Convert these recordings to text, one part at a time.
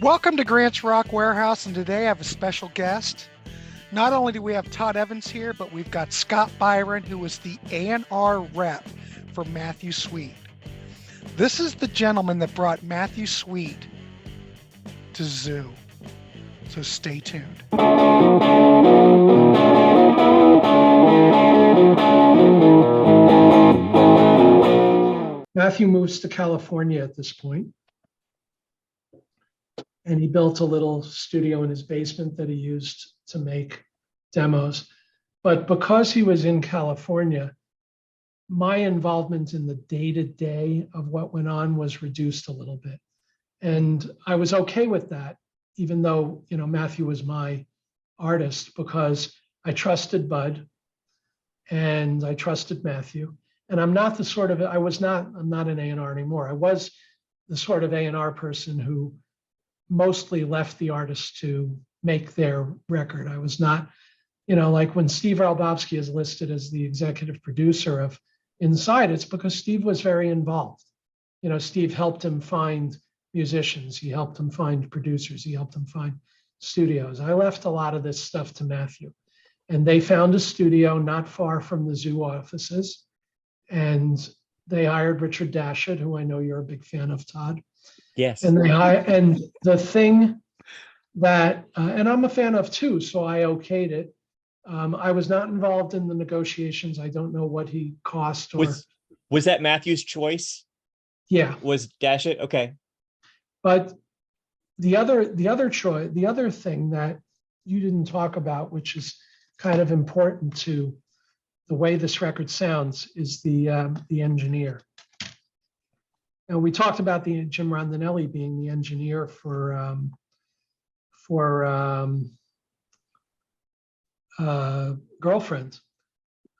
Welcome to Grant's Rock Warehouse, and today I have a special guest. Not only do we have Todd Evans here, but we've got Scott Byron, who is the A&R rep for Matthew Sweet. This is the gentleman that brought Matthew Sweet to Zoo. So stay tuned. Matthew moves to California at this point, and he built a little studio in his basement that he used to make demos. But because he was in California, my involvement in the day-to-day of what went on was reduced a little bit. And I was okay with that, even though, Matthew was my artist, because I trusted Bud and I trusted Matthew. And I'm not an A&R anymore. I was the sort of A&R person who mostly left the artist to make their record. I was not, like when Steve Ralbowski is listed as the executive producer of Inside, it's because Steve was very involved. Steve helped him find musicians. He helped him find producers. He helped him find studios. I left a lot of this stuff to Matthew. And they found a studio not far from the Zoo offices. And they hired Richard Dashett, who I know you're a big fan of, Todd. Yes. And the thing that, and I'm a fan of too, so I okayed it. I was not involved in the negotiations. I don't know what he cost. Was that Matthew's choice? Yeah. Was Dashett? Okay. But the other thing that you didn't talk about, which is kind of important to the way this record sounds, is the engineer. And we talked about the Jim Rondinelli being the engineer for Girlfriend.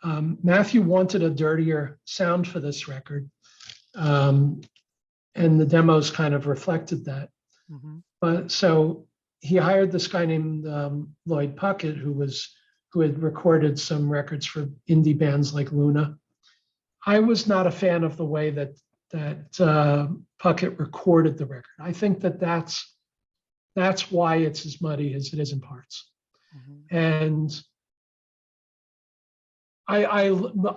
Matthew wanted a dirtier sound for this record, and the demos kind of reflected that. Mm-hmm. But so he hired this guy named Lloyd Puckett, who had recorded some records for indie bands like Luna. I was not a fan of the way that Puckett recorded the record. I think that's why it's as muddy as it is in parts. Mm-hmm. And I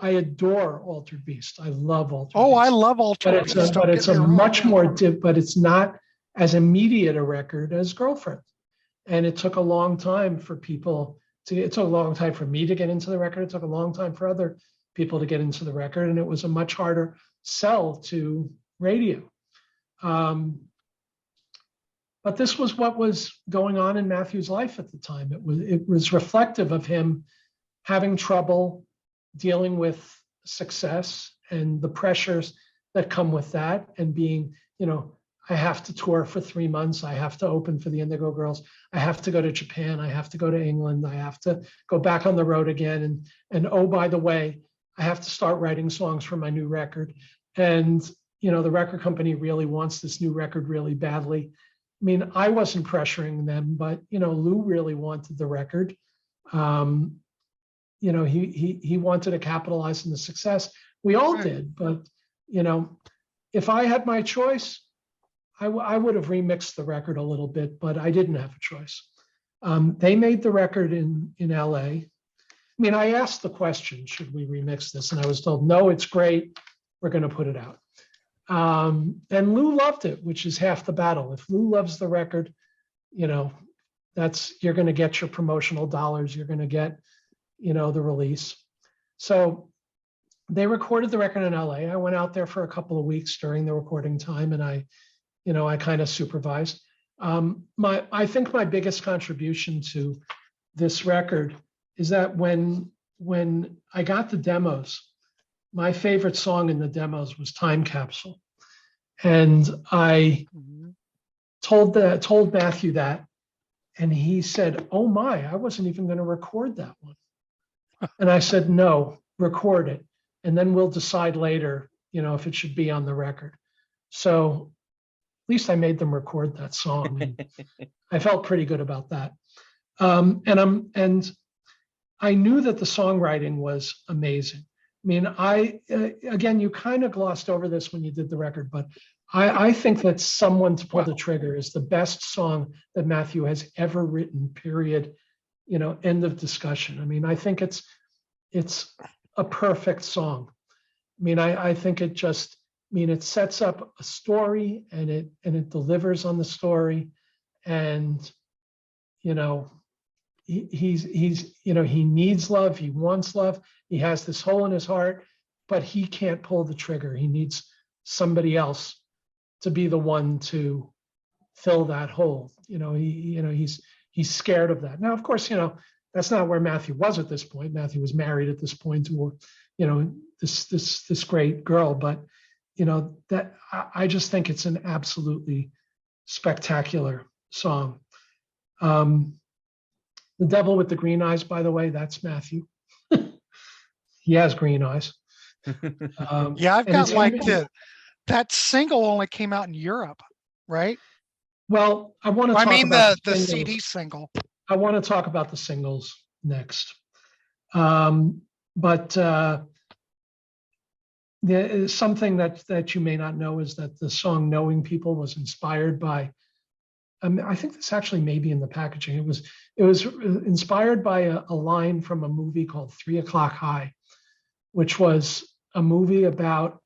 adore Altered Beast. I love Altered Beast. I love Altered Beast. But it's a much more but it's not as immediate a record as Girlfriend. And it took a long time for people it took a long time for me to get into the record. It took a long time for other people to get into the record, and it was a much harder sell to radio. But this was what was going on in Matthew's life at the time. It was reflective of him having trouble dealing with success and the pressures that come with that, and being, I have to tour for 3 months. I have to open for the Indigo Girls. I have to go to Japan. I have to go to England. I have to go back on the road again. And oh, by the way, I have to start writing songs for my new record. And, the record company really wants this new record really badly. I mean, I wasn't pressuring them, but, Lou really wanted the record. He wanted to capitalize on the success. We all did. But, if I had my choice, I would have remixed the record a little bit, but I didn't have a choice. They made the record in LA. I mean, I asked the question, should we remix this? And I was told, no, it's great. We're going to put it out. And Lou loved it, which is half the battle. If Lou loves the record, you're going to get your promotional dollars. You're going to get, the release. So they recorded the record in LA. I went out there for a couple of weeks during the recording time, and I kind of supervised. I think my biggest contribution to this record is that when I got the demos, my favorite song in the demos was Time Capsule. And I told Matthew that, and he said, oh my, I wasn't even going to record that one. And I said, no, record it. And then we'll decide later, if it should be on the record. So at least I made them record that song. And I felt pretty good about that. And I knew that the songwriting was amazing. I mean, again, you kind of glossed over this when you did the record, but I think that Someone to Pull the Trigger is the best song that Matthew has ever written, period. End of discussion. I mean, I think it's a perfect song. I mean, I think it just, it sets up a story and it delivers on the story. And, he needs love. He wants love. He has this hole in his heart, but he can't pull the trigger. He needs somebody else to be the one to fill that hole. He's scared of that. Now, of course, that's not where Matthew was at this point. Matthew was married at this point to, this great girl. But, that I just think it's an absolutely spectacular song. The Devil with the Green Eyes, by the way, that's Matthew. He has green eyes. Yeah, I've got that single only came out in Europe, right? Well, I want to talk about the CD single. I want to talk about the singles next. But something that you may not know is that the song Knowing People was inspired by, I think this actually may be in the packaging. It was inspired by a line from a movie called 3 O'Clock High, which was a movie about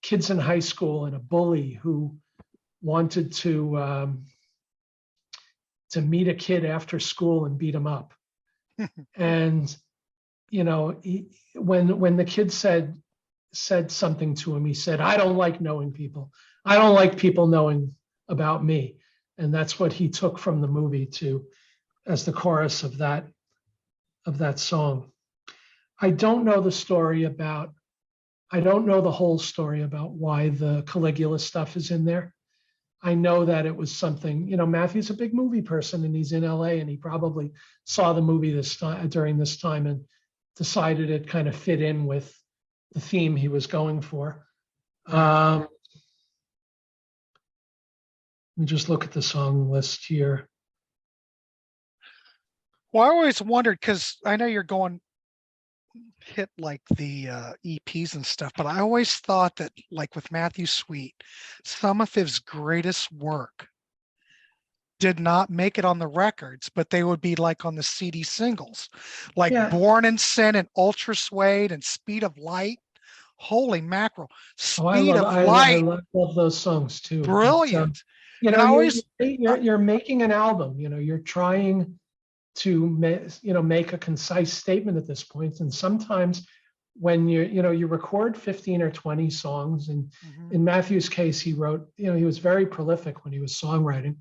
kids in high school and a bully who wanted to meet a kid after school and beat him up. And when the kid said something to him, he said, "I don't like knowing people. I don't like people knowing about me." And that's what he took from the movie as the chorus of that song. I don't know the whole story about why the Caligula stuff is in there. I know that it was something, Matthew's a big movie person and he's in LA, and he probably saw the movie during this time and decided it kind of fit in with the theme he was going for. Let me just look at the song list here. Well, I always wondered, because I know you're going hit like the EPs and stuff, but I always thought that, like with Matthew Sweet, some of his greatest work did not make it on the records, but they would be like on the CD singles, like Born in Sin and Ultra Suede and Speed of Light. Holy mackerel. Speed of Light. I love those songs too. Brilliant. But, you're making an album, you're trying to make a concise statement at this point. And sometimes when you record 15 or 20 songs, and in Matthew's case, he wrote, he was very prolific when he was songwriting,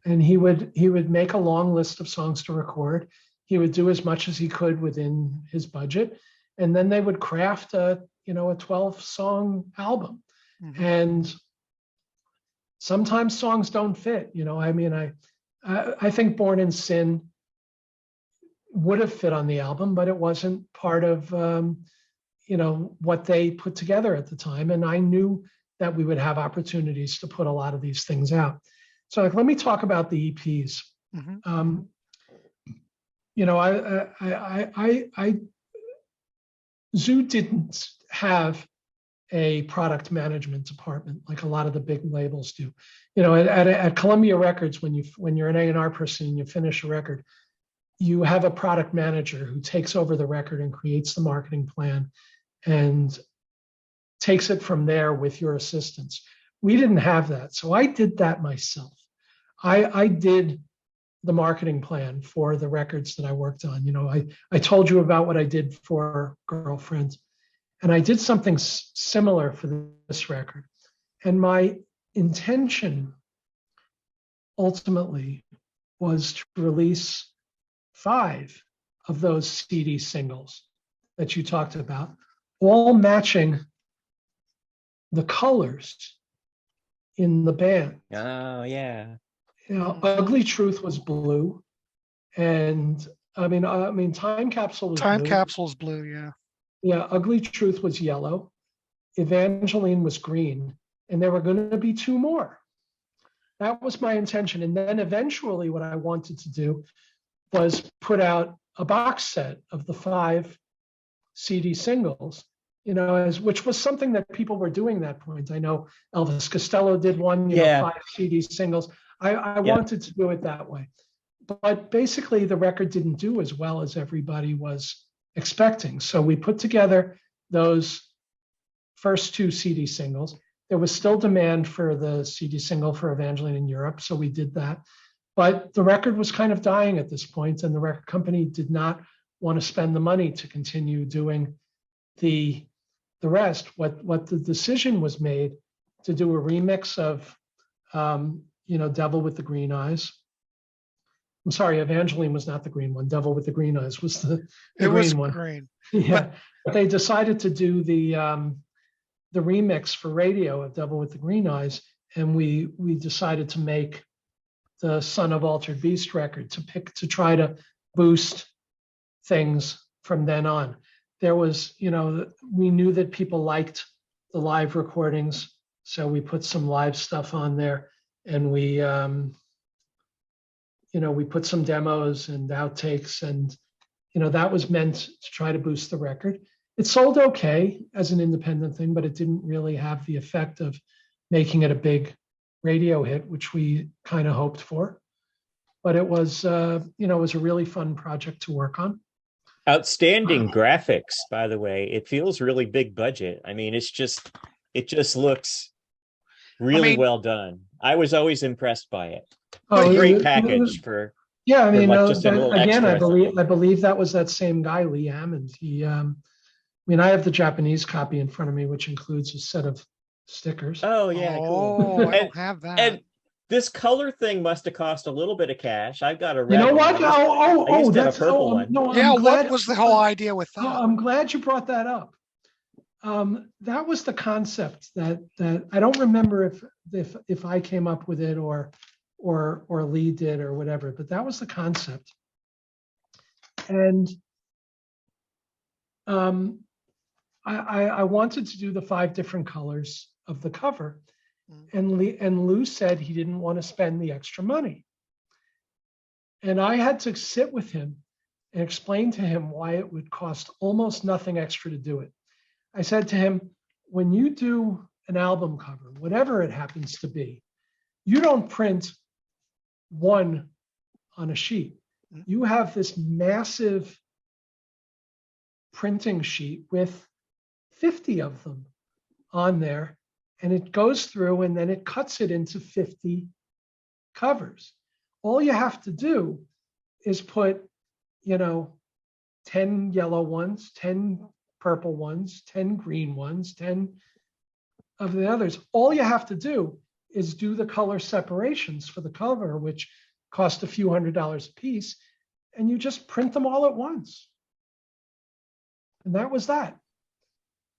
and he would make a long list of songs to record. He would do as much as he could within his budget, and then they would craft a 12-song album. And sometimes songs don't fit. I think Born in Sin would have fit on the album, but it wasn't part of what they put together at the time. And I knew that we would have opportunities to put a lot of these things out. So let me talk about the EPs. Zoo didn't have a product management department like a lot of the big labels do. At Columbia Records, when you're an A&R person and you finish a record, you have a product manager who takes over the record and creates the marketing plan and takes it from there with your assistance. We didn't have that. So I did that myself. I did the marketing plan for the records that I worked on. I told you about what I did for Girlfriend, and I did something similar for this record. And my intention ultimately was to release 5 of those CD singles that you talked about, all matching the colors in the band. Oh, yeah. Ugly Truth was blue, and Time Capsule was Time blue. Capsule's blue, yeah. Yeah, Ugly Truth was yellow, Evangeline was green, and there were going to be 2 more. That was my intention. And then eventually what I wanted to do was put out a box set of the 5 CD singles, which was something that people were doing at that point. I know Elvis Costello did one, Yeah. 5 CD singles. I Yeah. wanted to do it that way. But basically, the record didn't do as well as everybody was expecting. So we put together those first 2 CD singles. There was still demand for the CD single for Evangeline in Europe, so we did that. But the record was kind of dying at this point, and the record company did not want to spend the money to continue doing the rest. What the decision was made to do a remix of, Devil with the Green Eyes. I'm sorry, Evangeline was not the green one. Devil with the Green Eyes was the green one. Green. Yeah, but they decided to do the remix for radio of Devil with the Green Eyes, and we decided to make the Son of Altered Beast record to try to boost things from then on. There was, we knew that people liked the live recordings, so we put some live stuff on there, and we put some demos and outtakes, and that was meant to try to boost the record. It sold okay as an independent thing, but it didn't really have the effect of making it a big radio hit, which we kind of hoped for. But it was, it was a really fun project to work on. Outstanding graphics, by the way. It feels really big budget. I mean, it just looks really well done. I was always impressed by it. Oh, great package for. Yeah, I mean, like just a little again, extra. I believe that was that same guy, Lee Hammond. He, I have the Japanese copy in front of me, which includes a set of stickers. Oh yeah, cool. I don't have that. And this color thing must have cost a little bit of cash. I've got a red. You know what? I used to have a purple one. No, yeah, what was the whole idea with that? I'm glad you brought that up. That was the concept that I don't remember if I came up with it or Lee did or whatever, but that was the concept. And I wanted to do the 5 different colors of the cover, and Lou said he didn't want to spend the extra money. And I had to sit with him and explain to him why it would cost almost nothing extra to do it. I said to him, when you do an album cover, whatever it happens to be, you don't print one on a sheet. You have this massive printing sheet with 50 of them on there, and it goes through and then it cuts it into 50 covers. All you have to do is put, 10 yellow ones, 10 purple ones, 10 green ones, 10 of the others. All you have to do is do the color separations for the cover, which cost a few $100s a piece, and you just print them all at once. And that was that.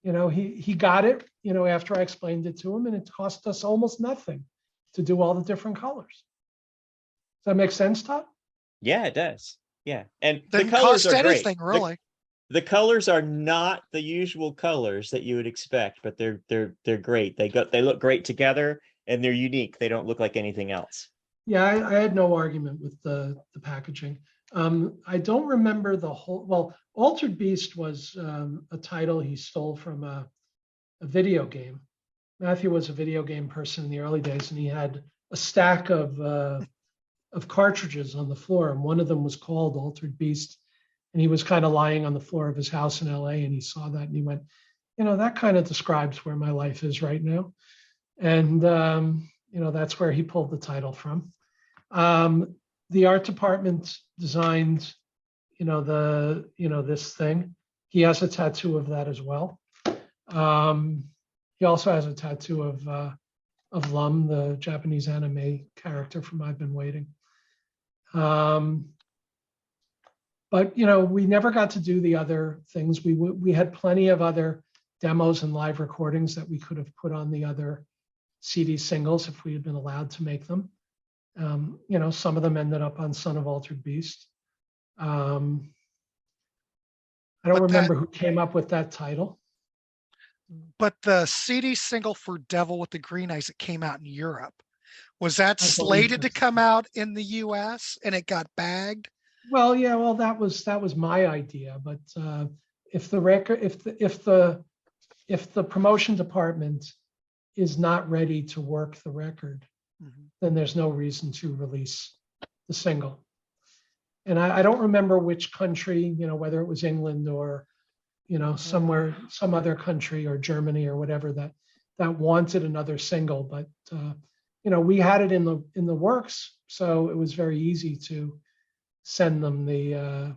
He got it, after I explained it to him, and it cost us almost nothing to do all the different colors. Does that make sense, Todd? Yeah, it does. Yeah, and the Didn't colors cost are great. anything, really. The colors are not the usual colors that you would expect, but they're great. They look great together, and they're unique. They don't look like anything else. Yeah, I had no argument with the packaging. I don't remember the whole. Well, Altered Beast was a title he stole from a video game. Matthew was a video game person in the early days, and he had a stack of cartridges on the floor, and one of them was called Altered Beast. And he was kind of lying on the floor of his house in LA, and he saw that, and he went, that kind of describes where my life is right now. And that's where he pulled the title from. The art department designed, this thing. He has a tattoo of that as well. He also has a tattoo of Lum, the Japanese anime character from I've Been Waiting. But we never got to do the other things. We had plenty of other demos and live recordings that we could have put on the other CD singles if we had been allowed to make them. Some of them ended up on Son of Altered Beast. I don't remember who came up with that title. But the CD single for Devil with the Green Eyes that came out in Europe, was that slated to come out in the US and it got bagged? Well, yeah, that was my idea. But if the if the promotion department is not ready to work the record, then there's no reason to release the single. And I don't remember which country, whether it was England or, somewhere, some other country or Germany or whatever that wanted another single, but we had it in the works, so it was very easy to send them the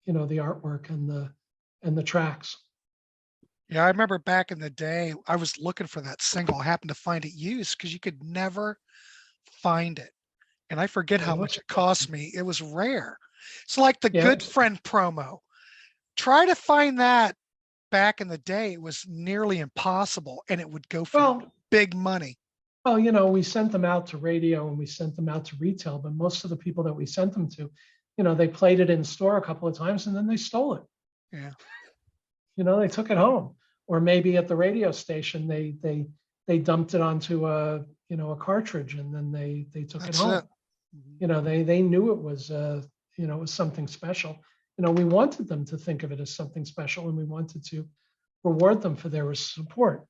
artwork and the tracks. Yeah, I remember back in the day, I was looking for that single. I happened to find it used because you could never find it. And I forget how much it cost me. It was rare. It's like the Good Friend promo. Try to find that back in the day. It was nearly impossible, and it would go for big money. Well, we sent them out to radio and we sent them out to retail, but most of the people that we sent them to, they played it in store a couple of times and then they stole it. Yeah. They took it home, or maybe at the radio station they dumped it onto a cartridge and then they took it home. They knew it was it was something special. We wanted them to think of it as something special, and we wanted to reward them for their support.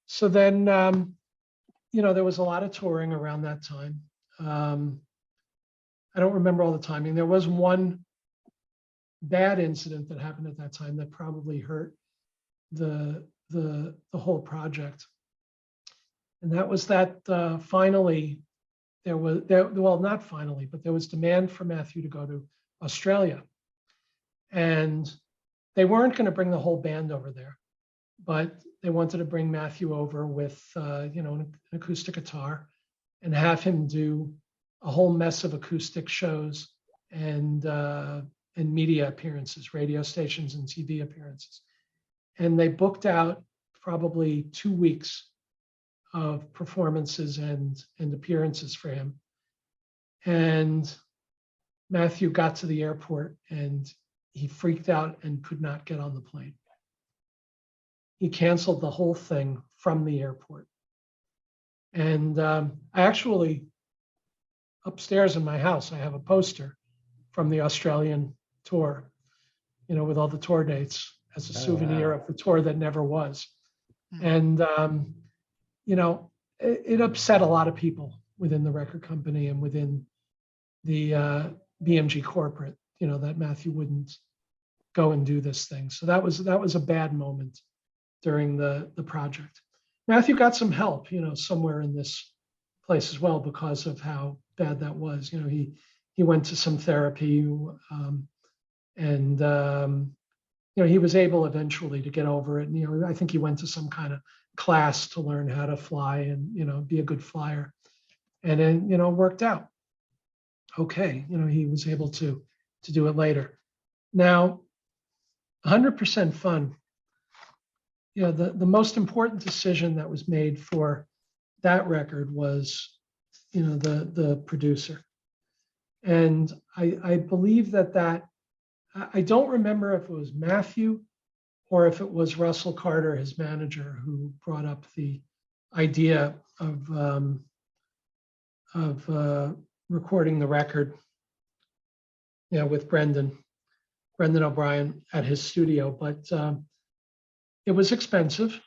So then there was a lot of touring around that time. I don't remember all the timing. There was one bad incident that happened at that time that probably hurt the whole project. And that was that finally not finally, but there was demand for Matthew to go to Australia. And they weren't going to bring the whole band over there, but they wanted to bring Matthew over with an acoustic guitar and have him do a whole mess of acoustic shows and media appearances, radio stations and TV appearances. And they booked out probably 2 weeks of performances and appearances for him. And Matthew got to the airport and he freaked out and could not get on the plane. He canceled the whole thing from the airport. And I actually, upstairs in my house, I have a poster from the Australian tour, with all the tour dates as a souvenir of the tour that never was. And, it upset a lot of people within the record company and within the BMG corporate, that Matthew wouldn't go and do this thing. So that was a bad moment during the project. Matthew got some help, somewhere in this place as well because of how bad that was. He went to some therapy, and he was able eventually to get over it. And I think he went to some kind of class to learn how to fly and be a good flyer, and then it worked out okay. He was able to do it later. Now, 100% Fun. The most important decision that was made for that record was, the producer. And I believe that I don't remember if it was Matthew or if it was Russell Carter, his manager, who brought up the idea of recording the record, with Brendan O'Brien at his studio. But it was expensive,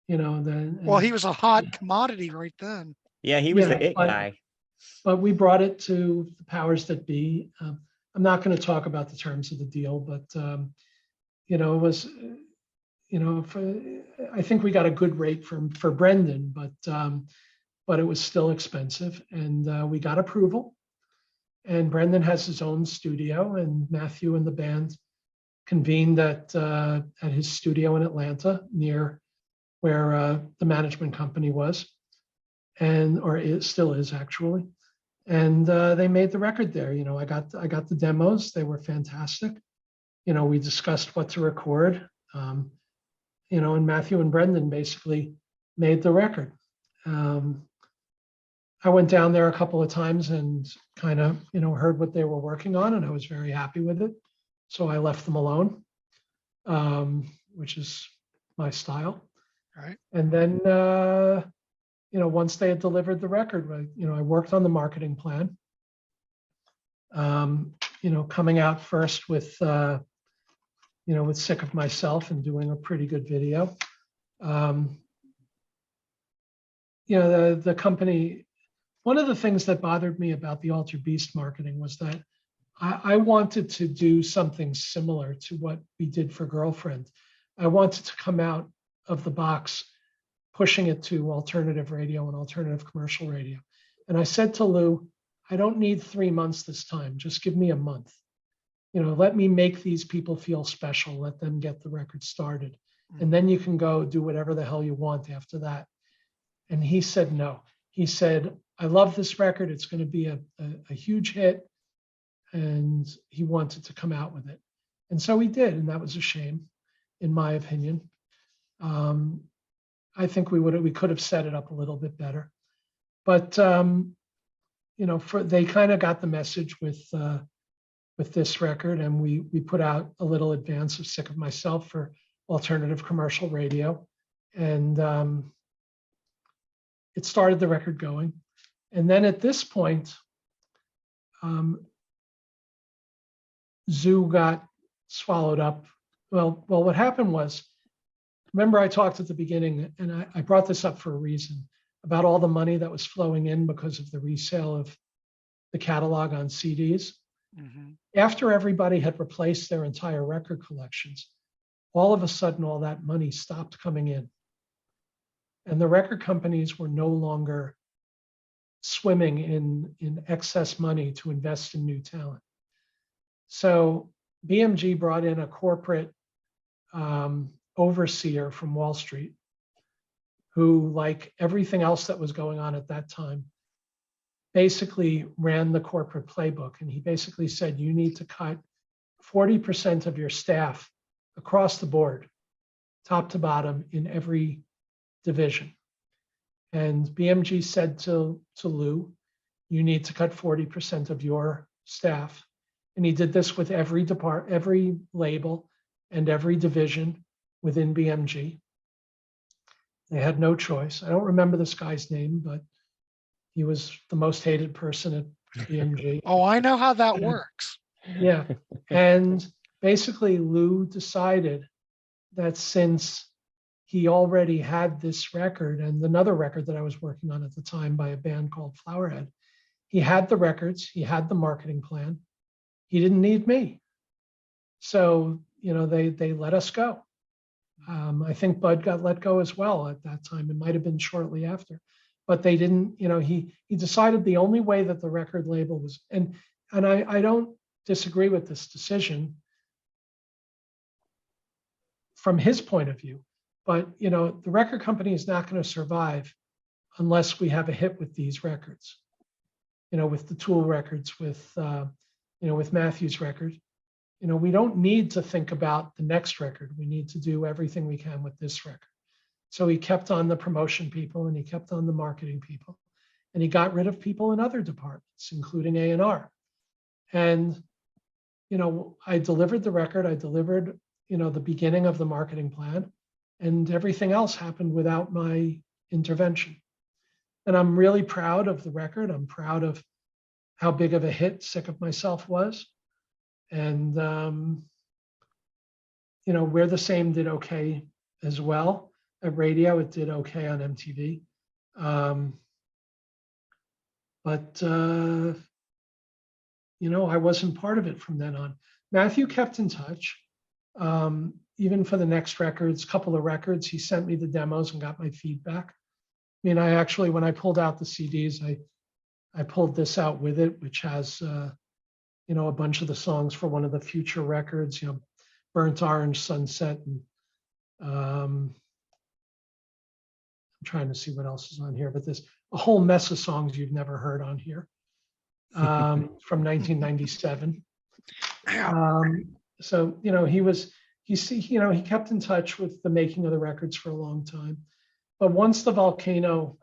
Well, he was a hot commodity right then. Yeah, he was the it guy. But we brought it to the powers that be. I'm not going to talk about the terms of the deal, but it was, I think we got a good rate for Brendan, but it was still expensive, and we got approval. And Brendan has his own studio, and Matthew and the band convened at his studio in Atlanta, near where the management company was, or it still is actually. And they made the record there. I got the demos. They were fantastic. We discussed what to record. And Matthew and Brendan basically made the record. I went down there a couple of times and kind of, heard what they were working on, and I was very happy with it. So I left them alone, which is my style. Right. And then, once they had delivered the record, I worked on the marketing plan. Coming out first with Sick of Myself and doing a pretty good video. The company, one of the things that bothered me about the Alter Beast marketing was that I wanted to do something similar to what we did for Girlfriend. I wanted to come out of the box pushing it to alternative radio and alternative commercial radio. And I said to Lou, I don't need 3 months this time. Just give me a month. Let me make these people feel special. Let them get the record started. And then you can go do whatever the hell you want after that. And he said no. He said, I love this record. It's going to be a huge hit. And he wanted to come out with it. And so he did. And that was a shame, in my opinion. I think we could have set it up a little bit better. But, they kind of got the message with this record. And we put out a little advance of Sick of Myself for alternative commercial radio. And it started the record going. And then at this point, Zoo got swallowed up. Well, what happened was, remember I talked at the beginning, and I brought this up for a reason, about all the money that was flowing in because of the resale of the catalog on CDs. Mm-hmm. After everybody had replaced their entire record collections, all of a sudden, all that money stopped coming in. And the record companies were no longer swimming in excess money to invest in new talent. So BMG brought in a corporate overseer from Wall Street, who, like everything else that was going on at that time, basically ran the corporate playbook. And he basically said, you need to cut 40% of your staff across the board, top to bottom, in every division. And BMG said to Lou, you need to cut 40% of your staff. And he did this with every label and every division within BMG. They had no choice. I don't remember this guy's name, but he was the most hated person at BMG. Oh, I know how that works. Yeah. And basically, Lou decided that since he already had this record and another record that I was working on at the time by a band called Flowerhead, he had the records, he had the marketing plan. He didn't need me. So, they let us go. I think Bud got let go as well at that time. It might have been shortly after, but they didn't, he decided the only way that the record label was, and I don't disagree with this decision from his point of view, but, the record company is not going to survive unless we have a hit with these records, with the Tool records, with Matthew's record. We don't need to think about the next record. We need to do everything we can with this record. So he kept on the promotion people and he kept on the marketing people, and he got rid of people in other departments, including A&R. And, I delivered the record. I delivered, the beginning of the marketing plan, and everything else happened without my intervention. And I'm really proud of the record. I'm proud of how big of a hit Sick of Myself was. And, We're the Same did okay as well. At radio, it did okay on MTV. But I wasn't part of it from then on. Matthew kept in touch. Even for the next records, couple of records, he sent me the demos and got my feedback. I mean, I actually, when I pulled out the CDs, I pulled this out with it, which has, a bunch of the songs for one of the future records, Burnt Orange, Sunset, and I'm trying to see what else is on here, but there's a whole mess of songs you've never heard on here from 1997. So, he kept in touch with the making of the records for a long time. But once the Volcano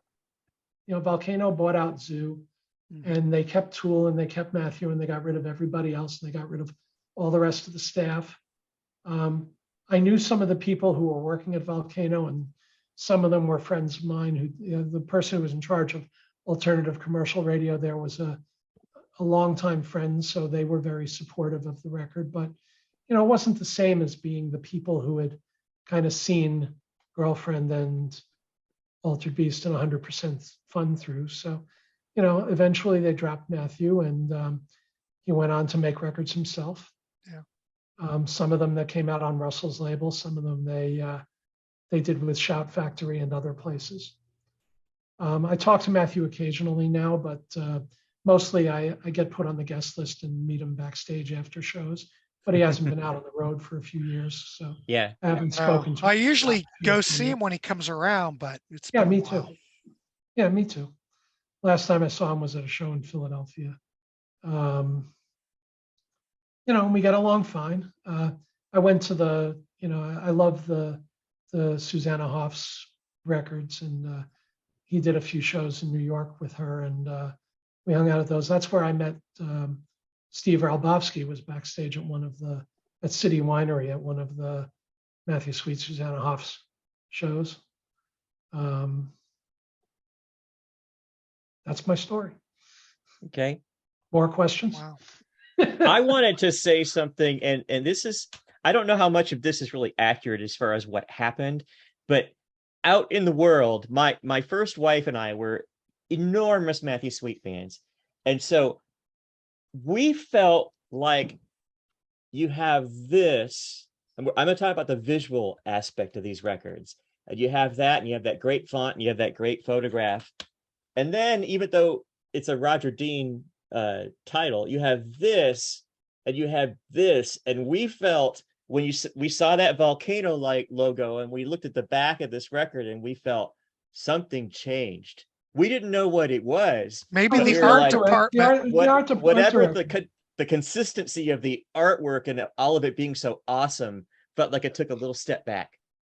bought out Zoo, and they kept Tool and they kept Matthew and they got rid of everybody else and they got rid of all the rest of the staff. I knew some of the people who were working at Volcano, and some of them were friends of mine. Who the person who was in charge of alternative commercial radio there was a longtime friend, so they were very supportive of the record. But it wasn't the same as being the people who had kind of seen Girlfriend and Altered Beast and 100% Fun through. So, you know, eventually they dropped Matthew, and he went on to make records himself. Yeah. Some of them that came out on Russell's label, some of them they did with Shout Factory and other places. I talk to Matthew occasionally now, but mostly I get put on the guest list and meet him backstage after shows. But he hasn't been out on the road for a few years, so Yeah. I haven't spoken to him. I usually go see him when he comes around, but it's Yeah, been me a while. too. Yeah, me too. Last time I saw him was at a show in Philadelphia. You know, we got along fine. I went to I love the Susanna Hoffs records, and he did a few shows in New York with her, and we hung out at those. That's where I met Steve Ralbowski, was backstage at City Winery at one of the Matthew Sweet Susanna Hoffs shows. That's my story. Okay. More questions? Wow. I wanted to say something, and this is, I don't know how much of this is really accurate as far as what happened, but out in the world, my first wife and I were enormous Matthew Sweet fans. And so we felt like you have this, I'm going to talk about the visual aspect of these records. And you have that, and you have that great font, and you have that great photograph. And then, even though it's a Roger Dean title, you have this, and you have this, and we felt when we saw that volcano like logo, and we looked at the back of this record, and we felt something changed. We didn't know what it was. Maybe but the we were art like, department. whatever the consistency of the artwork and all of it being so awesome felt like it took a little step back.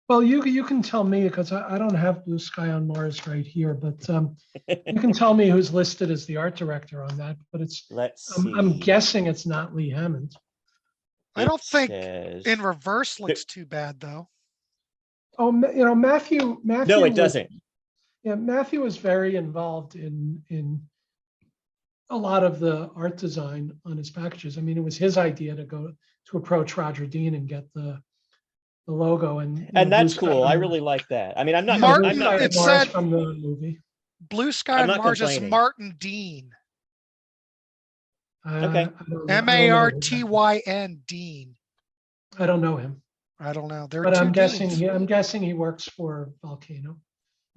Well, you can tell me, because I don't have Blue Sky on Mars right here, but you can tell me who's listed as the art director on that. But I'm guessing it's not Lee Hammond. I don't think In Reverse looks too bad though. Oh, you know, Matthew. No, it doesn't. Yeah, Matthew was very involved in a lot of the art design on his packages. I mean, it was his idea to approach Roger Dean and get the logo, and that's cool. I really like that. I mean, I'm not. It said from the movie. Blue Sky on Mars is Martin Dean. Okay. Martyn Dean. I don't know him. I don't know. But I'm guessing he works for Volcano,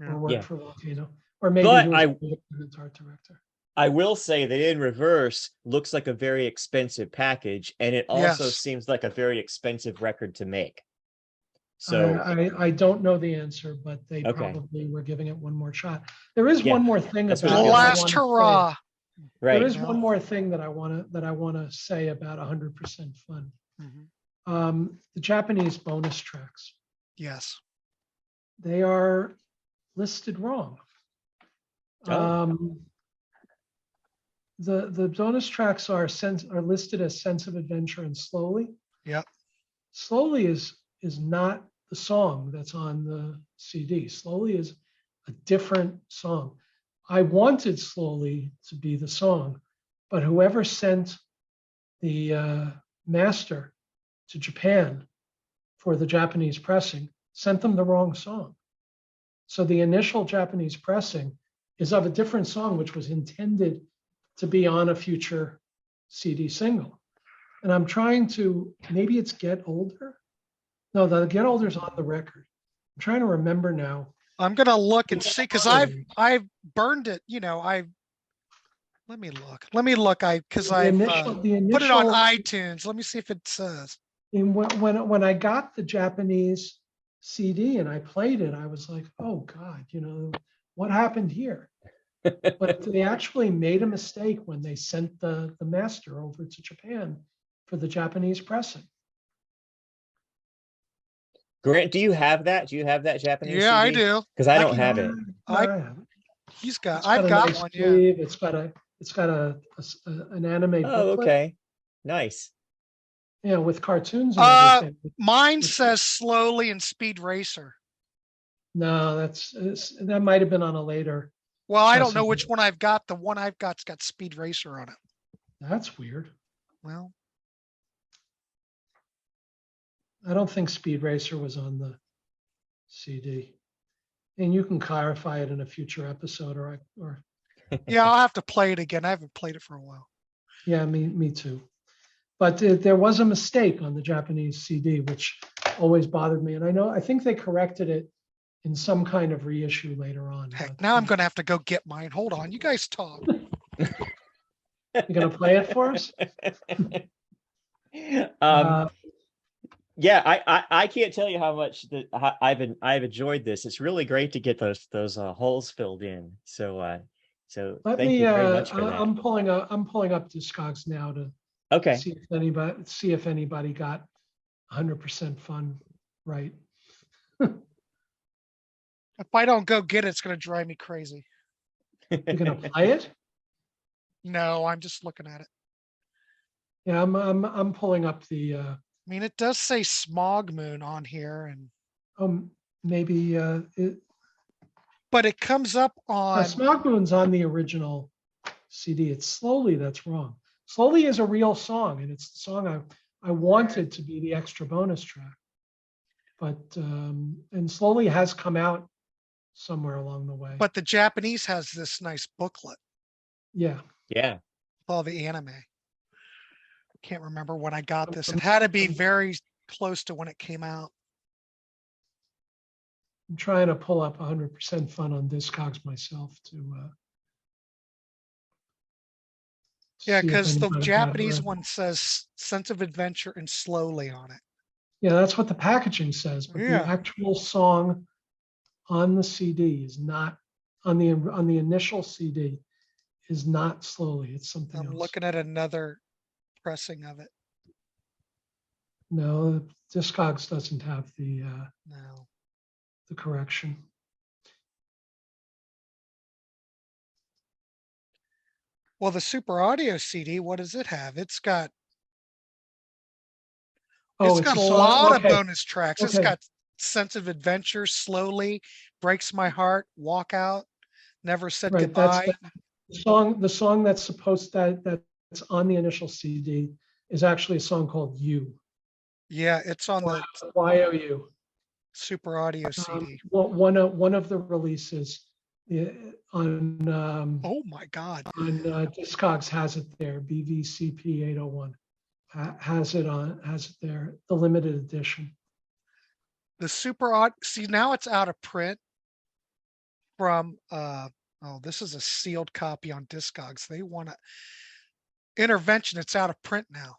or worked for Volcano, or maybe he was an art director. I will say that In Reverse looks like a very expensive package, and it also seems like a very expensive record to make. So I don't know the answer, but they probably were giving it one more shot. There is one more thing about the last hurrah. Right. There is one more thing that I want to say about 100% Fun. Mm-hmm. The Japanese bonus tracks. Yes. They are listed wrong. The bonus tracks are listed as Sense of Adventure and Slowly. Yep. Slowly is not the song that's on the CD. Slowly is a different song. I wanted Slowly to be the song, but whoever sent the master to Japan for the Japanese pressing sent them the wrong song. So the initial Japanese pressing is of a different song, which was intended to be on a future CD single. And I'm trying to, maybe it's Get Older. No, the Get Older is on the record. I'm trying to remember now. I'm gonna look and see, because I've burned it. You know, let me look. Because I put it on iTunes. Let me see if it says. And when I got the Japanese CD and I played it, I was like, oh God, you know, what happened here? But they actually made a mistake when they sent the master over to Japan for the Japanese pressing. Grant, do you have that? Do you have that Japanese CD? I do. Because I don't have it. I've got one. Sleeve. Yeah. It's got an anime booklet. Oh, okay. Nice. Yeah, with cartoons and everything. Mine says Slowly and Speed Racer. No, that might have been on a later. Well, I don't know which one I've got. The one I've got's got Speed Racer on it. That's weird. Well, I don't think Speed Racer was on CD. And you can clarify it in a future episode, or Yeah, I'll have to play it again. I haven't played it for a while. yeah, me too. But there was a mistake on the Japanese CD, which always bothered me. And I think they corrected it in some kind of reissue later on. Heck, But, now I'm going to have to go get mine. Hold on. You guys talk. you gonna play it for us? Yeah, I can't tell you how much I've enjoyed this. It's really great to get those holes filled in. So Let thank me. you very much for that. I'm pulling up Discogs now to Okay. see if anybody got 100% fun right. If I don't go get it, it's going to drive me crazy. You're gonna play it? No, I'm just looking at it. Yeah, I'm pulling up the. I mean, it does say Smog Moon on here, and Maybe but it comes up on. Smog Moon's on the original CD. It's Slowly that's wrong. Slowly is a real song, and it's the song I wanted to be the extra bonus track. But and Slowly has come out somewhere along the way. But the Japanese has this nice booklet, Yeah. Yeah. all the anime. Can't remember when I got this. It had to be very close to when it came out. I'm trying to pull up 100% fun on Discogs myself to. Yeah, see if because the anybody got it Japanese right. one says Sense of Adventure and Slowly on it. Yeah, that's what the packaging says, but Yeah. the actual song on the CD is not on the initial CD is not Slowly. It's something I'm else. looking at another pressing of it No, Discogs doesn't have the now. correction. Well, the Super Audio CD, what does it have? It's got Oh, it's got a a song- lot of okay. bonus tracks. It's Okay. got Sense of Adventure, Slowly, Breaks My Heart, Walk Out, Never Said Right, that's Goodbye. the song that's that's on the initial CD is actually a song called You. Yeah, it's on the YOU. Super Audio CD. One of the releases on Oh my God. Discogs has it there. BVCP 801 has it there. The limited edition. The Super Audio, see, now it's out of print from, oh, this is a sealed copy on Discogs. They want to, Intervention, it's out of print now.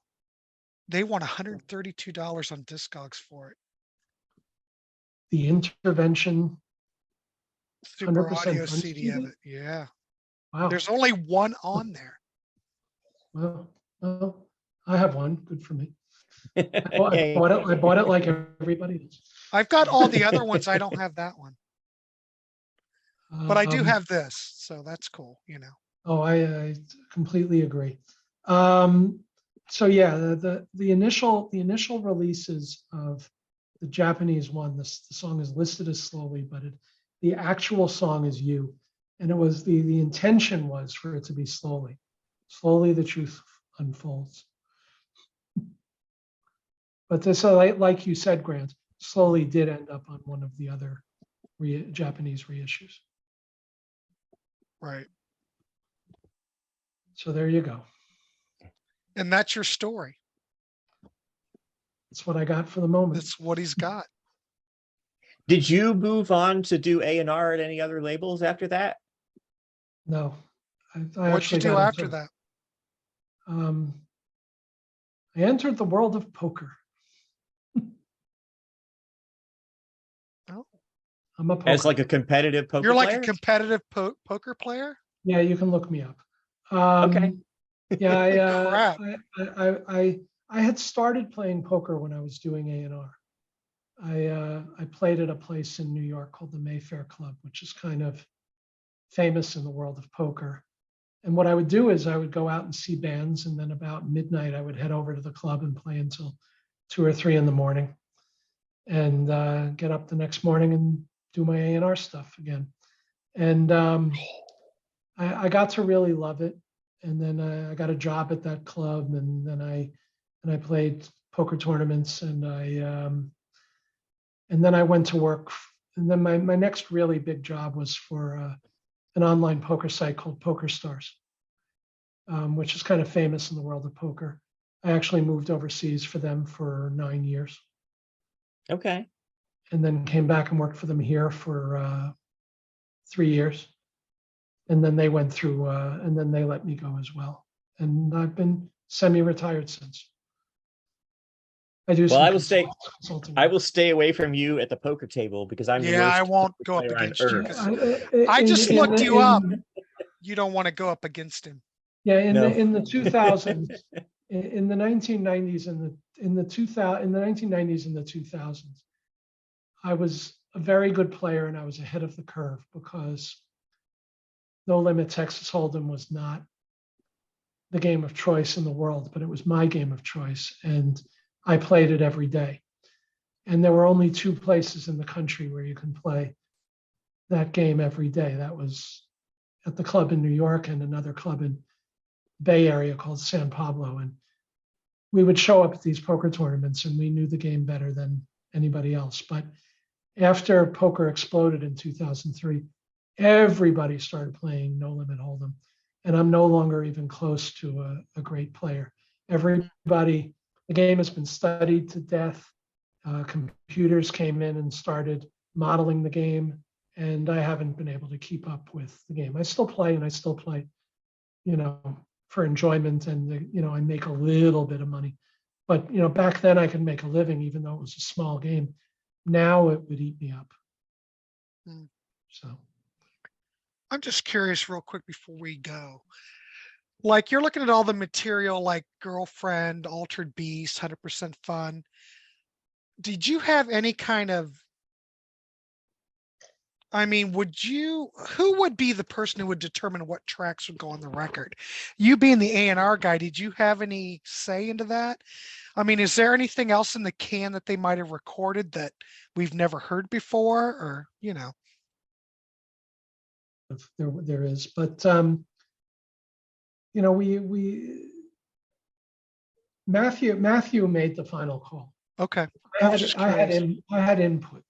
They want $132 on Discogs for it. The Intervention Super 100% Audio fun CD of CD? it. Yeah. Wow. There's only one on there. Well, I have one. Good for me. I Yay. bought it like everybody else. I've got all the other ones. I don't have that one, but I do have this. So that's cool, you know. Oh, I completely agree. So yeah, the initial releases of the Japanese one, the song is listed as Slowly, but the actual song is You, and it was the intention was for it to be Slowly the truth unfolds. But this, like you said, Grant, Slowly did end up on one of the other Japanese reissues. Right. So there you go. And that's your story. That's what I got for the moment. That's what he's got. Did you move on to do A&R at any other labels after that? No. What'd you do after that? I entered the world of poker. Oh. I'm a poker. As like a competitive poker You're like player? a competitive poker player? Yeah, you can look me up. Okay. Yeah, Crap. I had started playing poker when I was doing A&R. I played at a place in New York called the Mayfair Club, which is kind of famous in the world of poker. And what I would do is I would go out and see bands, and then about midnight I would head over to the club and play until 2 or 3 in the morning, and get up the next morning and do my A&R stuff again. And I got to really love it. And then I got a job at that club, and then I played poker tournaments, and then I went to work and then my next really big job was for an online poker site called PokerStars, which is kind of famous in the world of poker. I actually moved overseas for them for 9 years. Okay. And then came back and worked for them here for 3 years. And then they went through, and then they let me go as well. And I've been semi-retired since. I do. Well, I will stay. Consulting. I will stay away from you at the poker table because I'm the worst I won't go up player on against you. earth. 'Cause I just looked you up. You don't want to go up against him. Yeah, in No. the 2000s, in the 1990s, in the 1990s and the 2000s, I was a very good player and I was ahead of the curve because No Limit Texas Hold'em was not the game of choice in the world, but it was my game of choice, and I played it every day. And there were only 2 places in the country where you can play that game every day. That was at the club in New York and another club in Bay Area called San Pablo. And we would show up at these poker tournaments and we knew the game better than anybody else. But after poker exploded in 2003, everybody started playing No Limit Hold'em. And I'm no longer even close to a great player. Everybody, the game has been studied to death. Computers came in and started modeling the game, and I haven't been able to keep up with the game. I still play, and I still play, for enjoyment, and I make a little bit of money. But back then I could make a living, even though it was a small game. Now it would eat me up. So. I'm just curious real quick before we go. Like, you're looking at all the material like Girlfriend, Altered Beast, 100% Fun. Did you have any kind of, who would be the person who would determine what tracks would go on the record? You being the A&R guy, did you have any say into that? Is there anything else in the can that they might have recorded that we've never heard before, or, There is, but Matthew made the final call. Okay. I had input.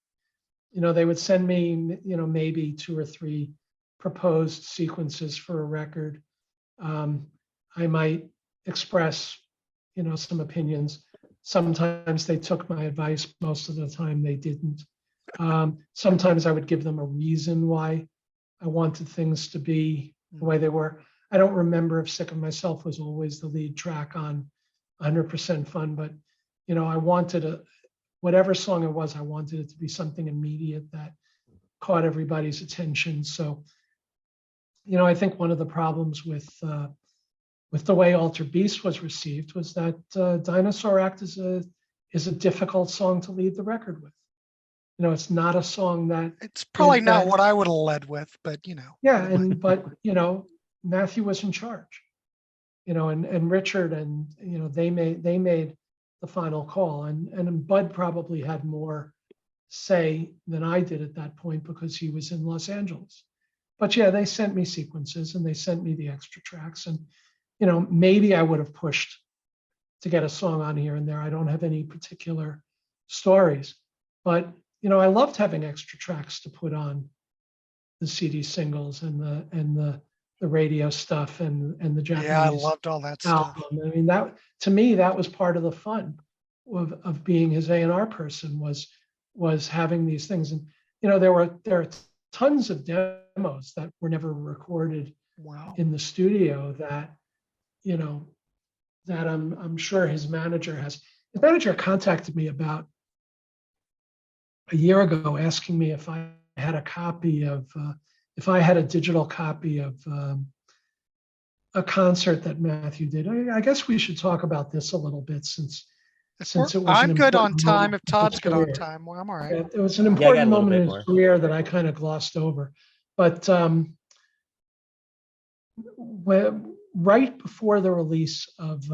They would send me maybe 2 or 3 proposed sequences for a record. I might express some opinions. Sometimes they took my advice. Most of the time they didn't. Sometimes I would give them a reason why I wanted things to be the way they were. I don't remember if Sick of Myself was always the lead track on 100% Fun, but I wanted whatever song it was, I wanted it to be something immediate that caught everybody's attention. So, I think one of the problems with the way Altered Beast was received was that Dinosaur Act is a difficult song to lead the record with. It's not a song that it's probably not what I would have led with, but Yeah, but Matthew was in charge, and Richard, and they made the final call, and Bud probably had more say than I did at that point because he was in Los Angeles. But yeah, they sent me sequences and they sent me the extra tracks, and maybe I would have pushed to get a song on here and there. I don't have any particular stories, but I loved having extra tracks to put on the CD singles and the radio stuff and the Japanese. Yeah, I loved all that stuff. That, to me, that was part of the fun of being his A&R person was having these things. And there are tons of demos that were never recorded in the studio that that I'm sure his manager has. His manager contacted me about a year ago asking me if I had a copy of, if I had a digital copy of a concert that Matthew did. I guess we should talk about this a little bit since it was. I'm good on time. If Todd's good on time, well, I'm all right. Yeah, it was an important moment in his career that I kind of glossed over. But right before the release of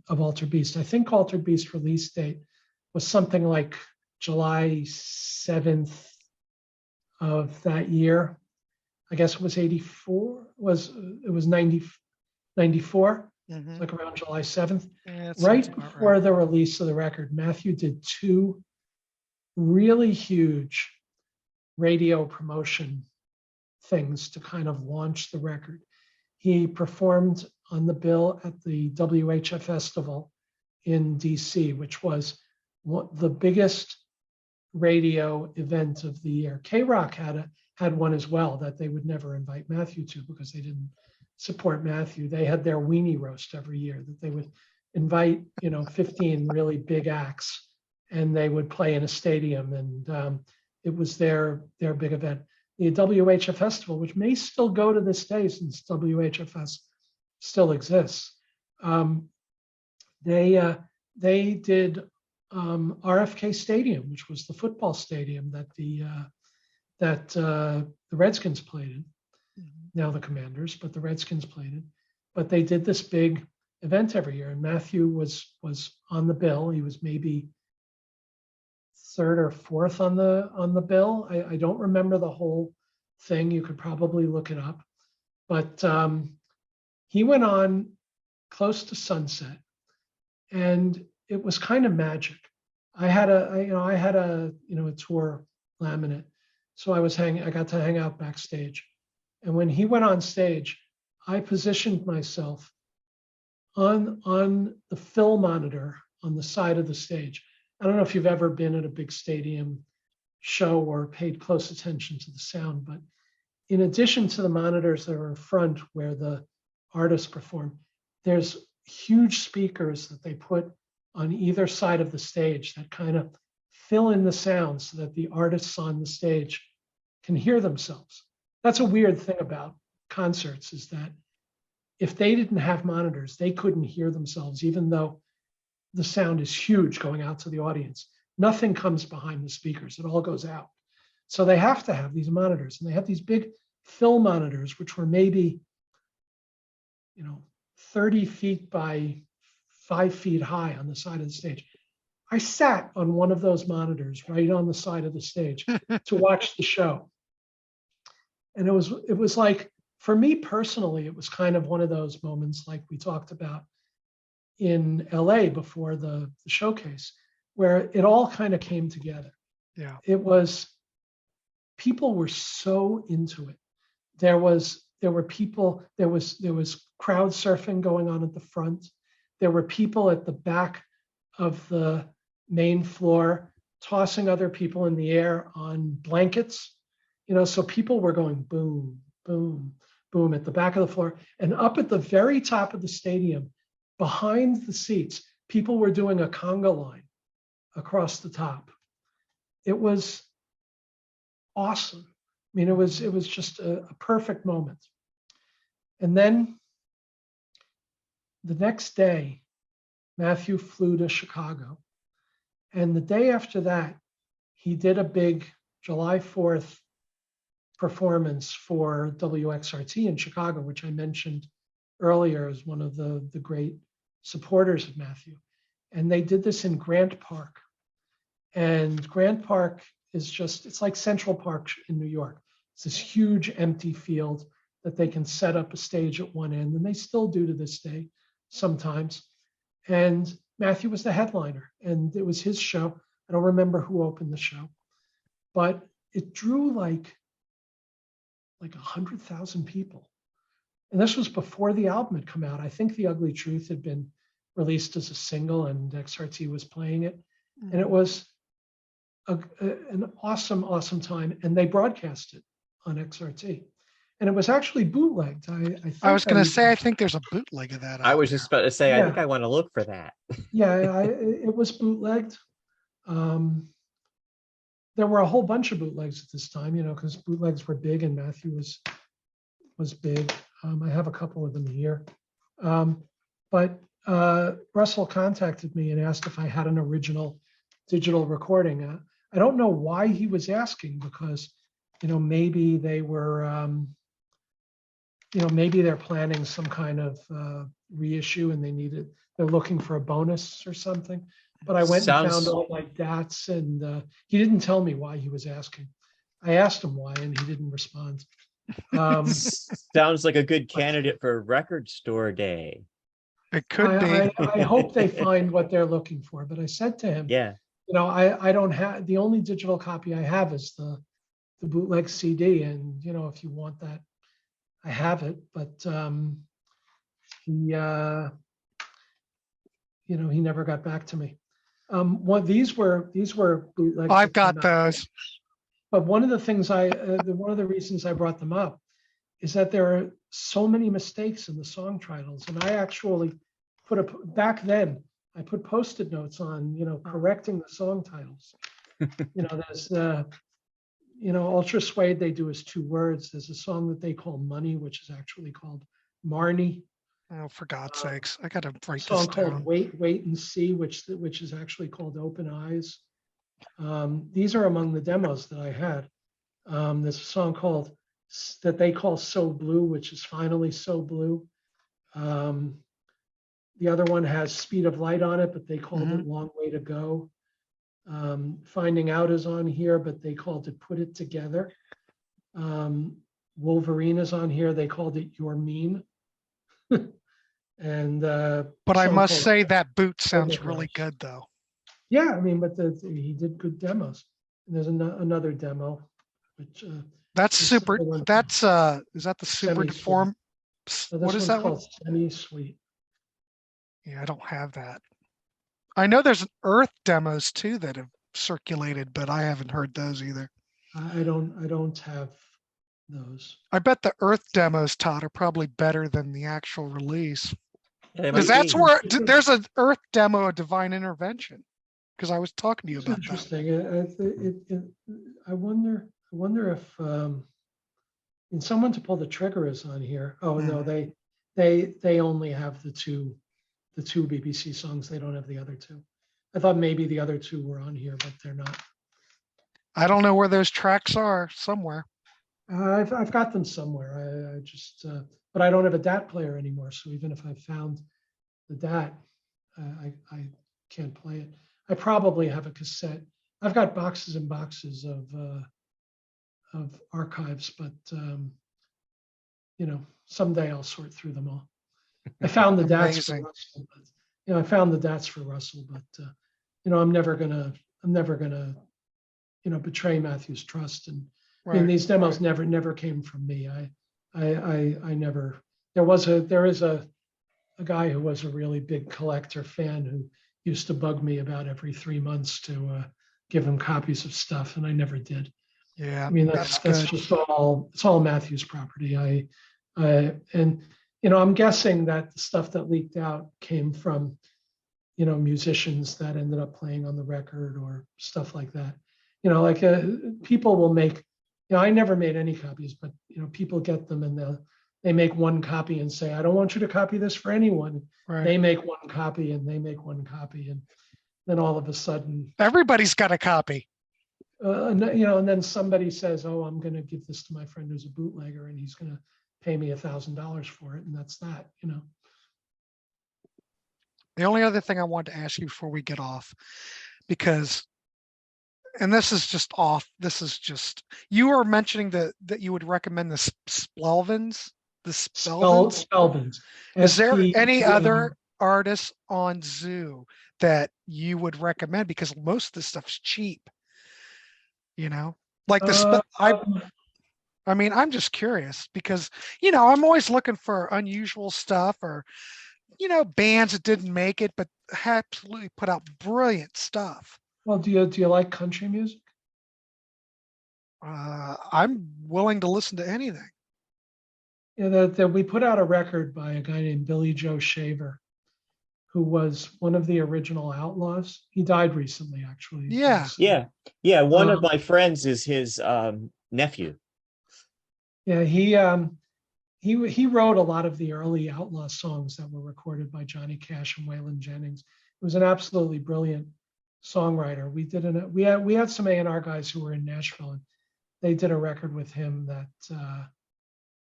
Altered Beast, I think Altered Beast release date was something like July 7th of that year. I guess it was 84. It was 94, like around July 7th. Yeah, right before the release of the record, Matthew did 2 really huge radio promotion things to kind of launch the record. He performed on the bill at the WHF Festival in DC, which was the biggest radio event of the year. K-Rock had one as well that they would never invite Matthew to because they didn't support Matthew. They had their weenie roast every year that they would invite, 15 really big acts, and they would play in a stadium, and it was their big event. The WHF Festival, which may still go to this day since WHFS still exists, they did RFK Stadium, which was the football stadium that the Redskins played in. Now the Commanders, but the Redskins played in. But they did this big event every year, and Matthew was on the bill. He was maybe third or fourth on the bill. I don't remember the whole thing. You could probably look it up, but he went on close to sunset, and it was kind of magic. I had a tour laminate, so I got to hang out backstage, and when he went on stage, I positioned myself on the fill monitor on the side of the stage. I don't know if you've ever been at a big stadium show or paid close attention to the sound, but in addition to the monitors that are in front where the artists perform, there's huge speakers that they put on either side of the stage that kind of fill in the sound so that the artists on the stage can hear themselves. That's a weird thing about concerts, is that if they didn't have monitors, they couldn't hear themselves, even though the sound is huge going out to the audience. Nothing comes behind the speakers, it all goes out. So they have to have these monitors, and they have these big fill monitors, which were maybe 30 feet by 5 feet high on the side of the stage. I sat on one of those monitors right on the side of the stage to watch the show. And it was like, for me personally, it was kind of one of those moments like we talked about in LA before the showcase, where it all kind of came together. Yeah. People were so into it. There was crowd surfing going on at the front. There were people at the back of the main floor tossing other people in the air on blankets. So people were going boom, boom, boom at the back of the floor. And up at the very top of the stadium, behind the seats, people were doing a conga line across the top. It was awesome. I mean, it was just a perfect moment. And then the next day, Matthew flew to Chicago. And the day after that, he did a big July 4th performance for WXRT in Chicago, which I mentioned earlier as one of the great supporters of Matthew. And they did this in Grant Park. And Grant Park it's like Central Park in New York. It's this huge empty field that they can set up a stage at one end, and they still do to this day sometimes. And Matthew was the headliner, and it was his show. I don't remember who opened the show, but it drew like 100,000 people. And this was before the album had come out. I think The Ugly Truth had been released as a single, and XRT was playing it. And it was an awesome time. And they broadcast it on XRT. And it was actually bootlegged. I was going to say, I think there's a bootleg of that. I was just about to say, Yeah. I think I want to look for that. Yeah, it was bootlegged. There were a whole bunch of bootlegs at this time, because bootlegs were big, and Matthew was big. I have a couple of them here. But Russell contacted me and asked if I had an original digital recording. I don't know why he was asking, because maybe they were maybe they're planning some kind of reissue, and they're looking for a bonus or something. But I went and found all my DATs, and he didn't tell me why he was asking. I asked him why, and he didn't respond. Sounds like a good candidate for Record Store Day. It could be. I hope they find what they're looking for. But I said to him, Yeah. I don't have, the only digital copy I have is the bootleg CD, and if you want that, I have it. But he he never got back to me. These were bootlegs. I've that came got out. those. But one of the things one of the reasons I brought them up is that there are so many mistakes in the song titles, and I actually back then I put Post-it notes on, correcting the song titles. There's Ultra Suede they do is 2 words. There's a song that they call Money, which is actually called Marnie. Oh, for God's sakes, I gotta A write song this called down. Wait and See, which is actually called Open Eyes. These are among the demos that I had. There's a song called that they call So Blue, which is finally so blue. The other one has Speed of Light on it, but they called it Long Way to Go. Finding Out is on here, but they called it Put It Together. Wolverine is on here. They called it You're Mean. And but I must say that boot sounds really good, though. Yeah, I mean, but he did good demos. And there's another demo, which that's super. That's is that the super deform? So what is that called one? Semi-Sweet. Yeah, I don't have that. I know there's Earth demos too that have circulated, but I haven't heard those either. I don't have those. I bet the Earth demos, Todd, are probably better than the actual release. Because that's where there's an Earth demo of Divine Intervention. Because I was talking to you about interesting. That. I wonder if and someone to pull the trigger is on here. Oh no, they only have the two BBC songs. They don't have the other 2. I thought maybe the other 2 were on here, but they're not. I don't know where those tracks are. Somewhere. I've got them somewhere. I just but I don't have a DAT player anymore. So even if I found the DAT, I can't play it. I probably have a cassette. I've got boxes and boxes of archives, but someday I'll sort through them all. I found the DATs for Russell, but, I found the DATs for Russell, but I'm never gonna betray Matthew's trust. And I mean, these demos never came from me. I never. There is a guy who was a really big collector fan who used to bug me about every 3 months to give him copies of stuff, and I never did. Yeah, I mean that's just it's all Matthew's property. And I'm guessing that the stuff that leaked out came from musicians that ended up playing on the record or stuff like that. People will make. I never made any copies, but people get them and they make one copy and say, I don't want you to copy this for anyone. Right. They make one copy and they make one copy. And then all of a sudden, everybody's got a copy. And then somebody says, oh, I'm going to give this to my friend who's a bootlegger and he's going to pay me $1,000 for it. And that's that. The only other thing I wanted to ask you before we get off, because, and this is just, you were mentioning that you would recommend the Spelvins. The Spelvins. Is there any other artists on Zoo that you would recommend? Because most of this stuff's cheap, like I mean, I'm just curious because, I'm always looking for unusual stuff or, bands that didn't make it, but absolutely put out brilliant stuff. Well, do you like country music? I'm willing to listen to anything. Yeah, that we put out a record by a guy named Billy Joe Shaver, who was one of the original Outlaws. He died recently, actually. Yeah. One of my friends is his nephew. Yeah, he wrote a lot of the early Outlaw songs that were recorded by Johnny Cash and Waylon Jennings. It was an absolutely brilliant songwriter. We had some A&R guys who were in Nashville, and they did a record with him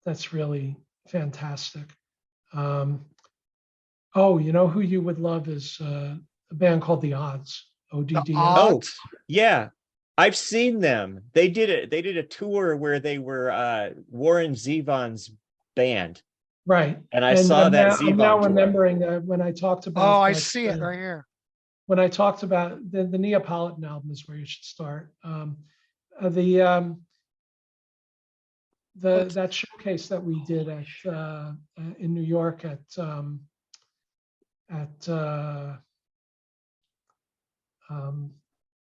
that's really fantastic. Who you would love is a band called The Odds. ODD. Oh, yeah. I've seen them. They did a tour where they were Warren Zevon's band. Right. And I saw that Zevon. I'm now tour. remembering that when I talked about I see it right here. When I talked about the Neapolitan album is where you should start. that showcase that we did at in New York at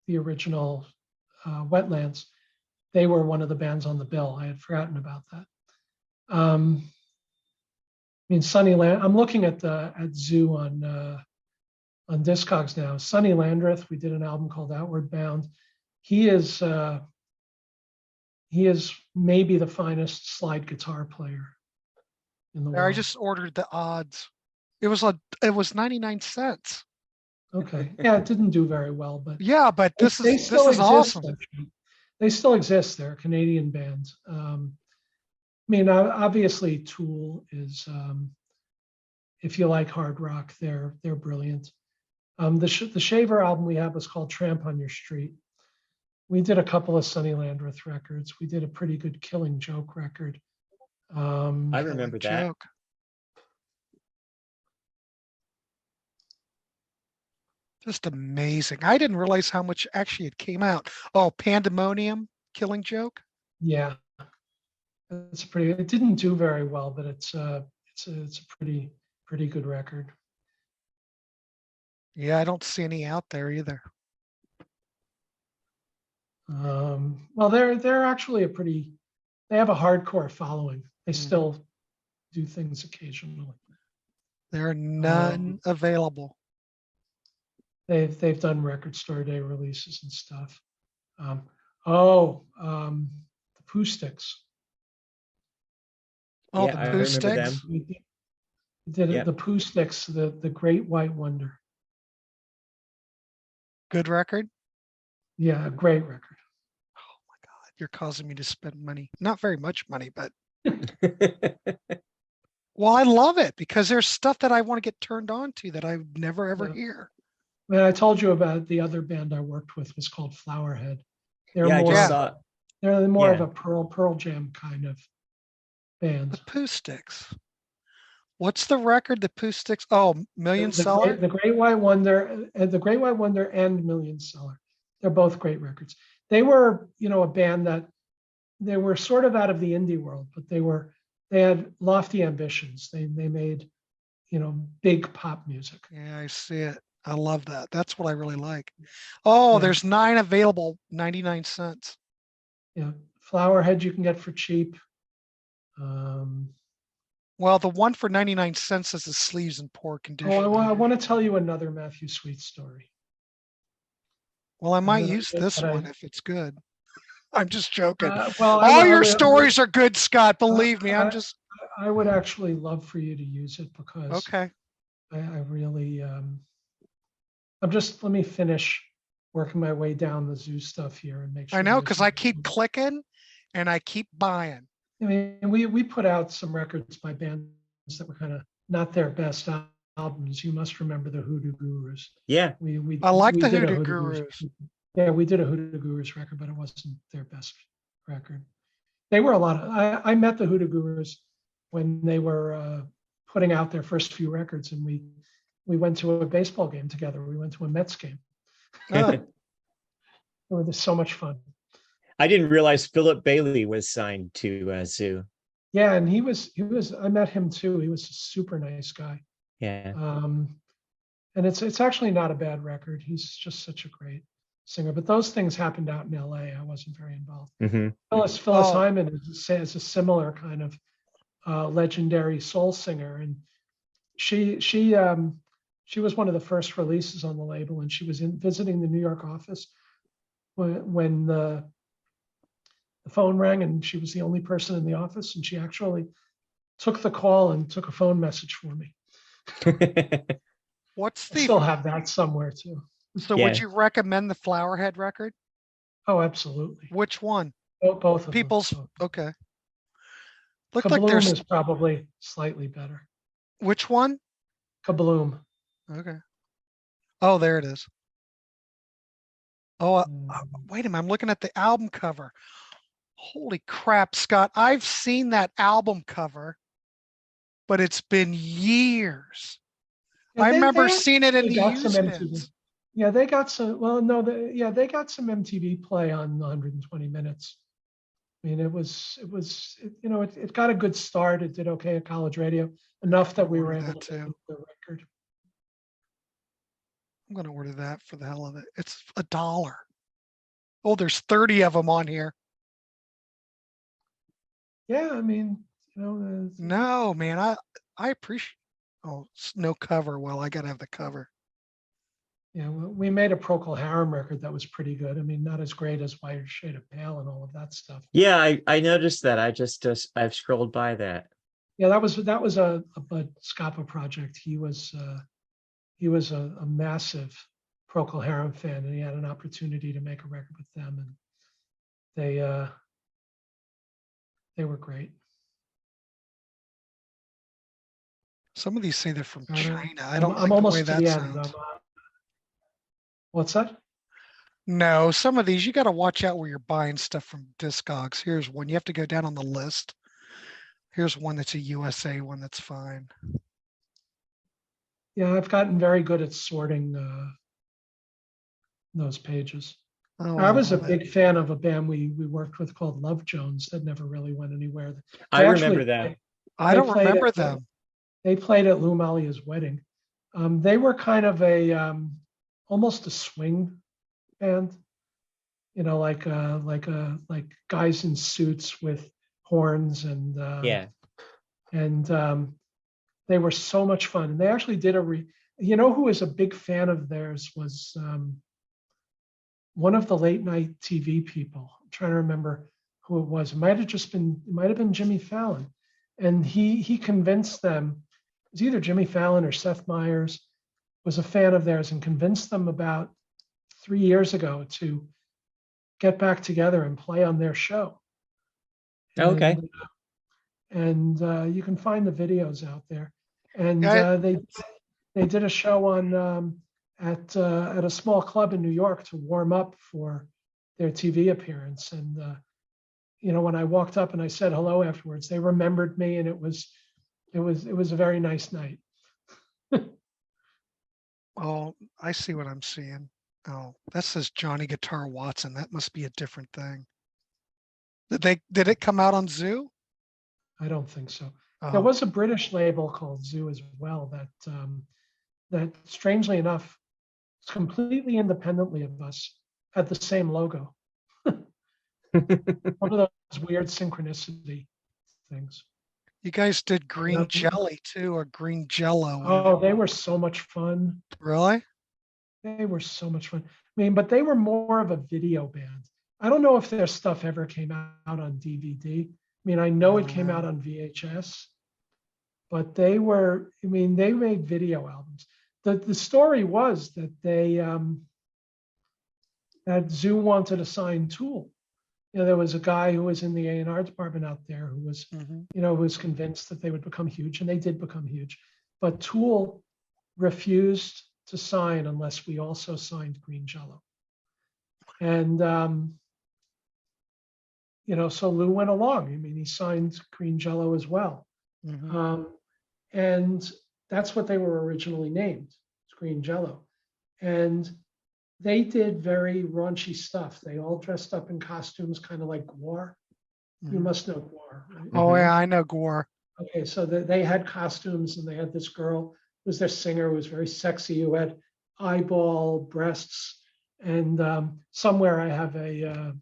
the original Wetlands. They were one of the bands on the bill. I had forgotten about that. I mean, Sunnyland. I'm looking at Zoo on Discogs now. Sonny Landreth. We did an album called Outward Bound. He is maybe the finest slide guitar player in the world. I just ordered the odds. It was 99 cents. Okay. Yeah, it didn't do very well, but yeah, but this is awesome. Actually. They still exist. They're a Canadian band. I mean, obviously, Tool is. If you like hard rock, they're brilliant. The Shaver album we have was called Tramp on Your Street. We did a couple of Sonny Landreth records. We did a pretty good Killing Joke record. I remember that. Joke. Just amazing. I didn't realize how much actually it came out. Oh, Pandemonium, Killing Joke. Yeah, it's pretty. It didn't do very well, but it's a pretty good record. Yeah, I don't see any out there either. Well, they're actually they have a hardcore following. They still do things occasionally. There are none available. They've done Record Store Day releases and stuff. The Pooh Sticks. Oh, Yeah, the I Pooh remember Sticks. them. We did Yep. the Pooh Sticks, the Great White Wonder. Good record. Yeah, a great record. Oh my God, you're causing me to spend money. Not very much money, but well, I love it because there's stuff that I want to get turned on to that I would never ever Yeah. hear. I mean, I told you about the other band I worked with was called Flowerhead. They're Yeah, I more just Yeah. saw it. they're more of Yeah. a Pearl Jam kind of band. The Pooh Sticks. What's the record? The Pooh Sticks. Oh, Million Seller. The Great White Wonder, and Million Seller. They're both great records. They were, a band that they were sort of out of the indie world, but they had lofty ambitions. They made, big pop music. Yeah, I see it. I love that. That's what I really like. Oh, Yeah. there's 9 available, 99 cents. Yeah, Flowerhead you can get for cheap. Well, the one for 99 cents is the sleeves in poor condition. I want to tell you another Matthew Sweet story. Well, I might gonna use get this that one if it's good. I'm just joking. Well, All your stories are good, Scott. Believe me. I would actually love for you to use it because Okay. I really let me finish working my way down the Zoo stuff here and make sure. I know because I keep clicking and I keep buying. I mean, we put out some records by bands that were kind of not their best albums. You must remember the Hoodoo Gurus. Yeah. I like we the did a Hoodoo Gurus. Yeah, we did a Hoodoo Gurus record, but it wasn't their best record. They were I met the Hoodoo Gurus when they were putting out their first few records, and we went to a baseball game together. We went to a Mets game. It was so much fun. I didn't realize Philip Bailey was signed to Zoo. Yeah, and he was. I met him too. He was a super nice guy. Yeah. And it's actually not a bad record. He's just such a great singer. But those things happened out in L.A. I wasn't very involved. Mm-hmm. Phyllis Hyman is a similar kind of legendary soul singer, and she was one of the first releases on the label, and she was visiting the New York office when the phone rang, and she was the only person in the office, and she actually took the call and took a phone message for me. What's I still have that somewhere too. So Yeah. would you recommend the Flowerhead record? Oh, absolutely. Which one? Both of People's them. okay. Look like Kabloom there's is probably slightly better. which one? Kabloom. Okay. Oh, there it is. Oh, wait a minute. I'm looking at the album cover. Holy crap, Scott. I've seen that album cover, but it's been years. Yeah, I they remember actually seeing it in the got some used MTV. bins. Yeah, they got some. Well, no, they got some MTV play on 120 Minutes. I mean, it got a good start. It did okay at college radio, enough that we were Order able that to too. make the record. I'm going to order that for the hell of it. It's $1. Oh, there's 30 of them on here. Yeah, I mean, No, man, I appreciate. Oh, no cover. Well, I got to have the cover. yeah, we made a Procol Harum record that was pretty good. I mean, not as great as Whiter Shade of Pale and all of that stuff. Yeah, I noticed that. I've scrolled by that. Yeah, that was a Bud Scapa project. He was a massive Procol Harum fan, and he had an opportunity to make a record with them, and they were great. Some of these say they're from China. I I'm don't like the way almost to that the end. sounds. What's that? No, some of these you got to watch out where you're buying stuff from Discogs. Here's one. You have to go down on the list. Here's one that's a USA one that's fine. Yeah, I've gotten very good at sorting those pages. Oh, I was a love it. big fan of a band we worked with called Love Jones that never really went anywhere. I They remember actually that. I they don't played remember at- them. They played at Lou Malia's wedding. They were kind of a almost a swing band, like guys in suits with horns and Yeah. they were so much fun. And they actually did who was a big fan of theirs was one of the late night TV people. I'm trying to remember who it was. It might have been Jimmy Fallon. And he convinced them, it was either Jimmy Fallon or Seth Meyers was a fan of theirs and convinced them about 3 years ago to get back together and play on their show. Okay. And you can find the videos out there. And Yeah, they did a show on at a small club in New York to warm up for their TV appearance. And when I walked up and I said hello afterwards, they remembered me, and it was a very nice night. Oh, I see what I'm seeing. Oh, that says Johnny Guitar Watson. That must be a different thing. Did it come out on Zoo? I don't think so. Oh, There was a British label called Zoo as well that strangely enough, completely independently of us, had the same logo. One of those weird synchronicity things. you guys did Green Yep. Jelly too, or Green Jello. Oh, they were so much fun. Really? They were so much fun. I mean, but they were more of a video band. I don't know if their stuff ever came out on DVD. I mean, I know it came out on VHS, but they made video albums. The story was that that Zoo wanted to sign Tool. There was a guy who was in the A&R department out there who was, was convinced that they would become huge, and they did become huge. But Tool refused to sign unless we also signed Green Jello. And, so Lou went along. I mean, he signed Green Jello as well. And that's what they were originally named, Green Jello. And they did very raunchy stuff. They all dressed up in costumes, kind of like Gwar. You must know Gwar, right? Oh yeah, I know Gore. Okay, so they had costumes, and they had this girl who was their singer, who was very sexy, who had eyeball breasts. And somewhere I have an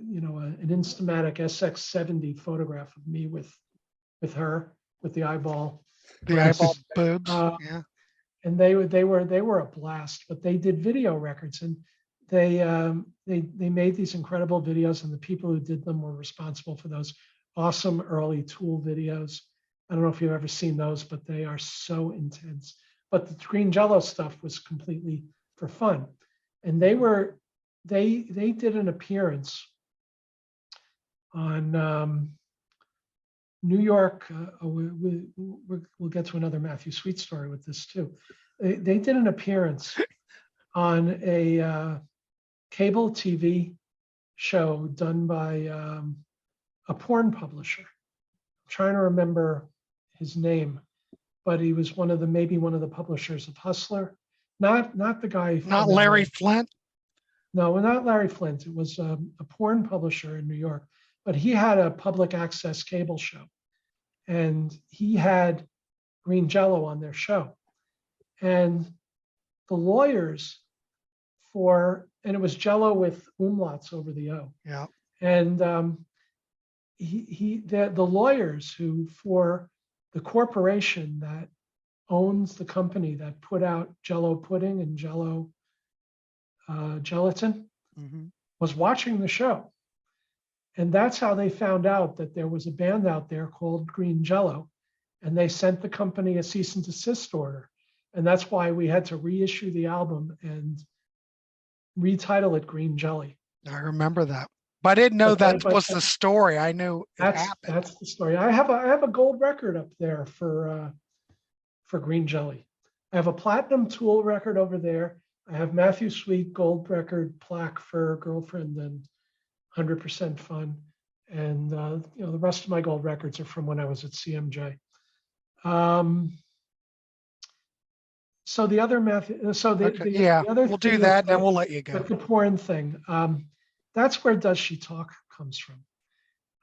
Instamatic SX70 photograph of me with her with the eyeball. The eyeball boobs. Yeah. And they were a blast. But they did video records, and they made these incredible videos, and the people who did them were responsible for those awesome early Tool videos. I don't know if you've ever seen those, but they are so intense. But the Green Jello stuff was completely for fun. And they did an appearance on New York. We'll get to another Matthew Sweet story with this too. They did an appearance on a cable TV show done by a porn publisher. I'm trying to remember his name, but he was maybe one of the publishers of Hustler. Not the guy. Not Larry Flint. No, not Larry Flint. It was a porn publisher in New York, but he had a public access cable show, and he had Green Jello on their show. And the lawyers and it was Jello with umlauts over the O. Yeah. And the lawyers who, for the corporation that owns the company that put out Jello pudding and Jello gelatin, was watching the show. And that's how they found out that there was a band out there called Green Jello. And they sent the company a cease and desist order. And that's why we had to reissue the album and retitle it Green Jelly. I remember that. But I didn't know that was the story. I knew it happened. That's the story. I have a gold record up there for Green Jelly. I have a platinum Tool record over there. I have Matthew Sweet gold record plaque for Girlfriend and 100% Fun. And the rest of my gold records are from when I was at CMJ. So the other we'll do that and we'll let you go. The porn thing. That's where Does She Talk comes from.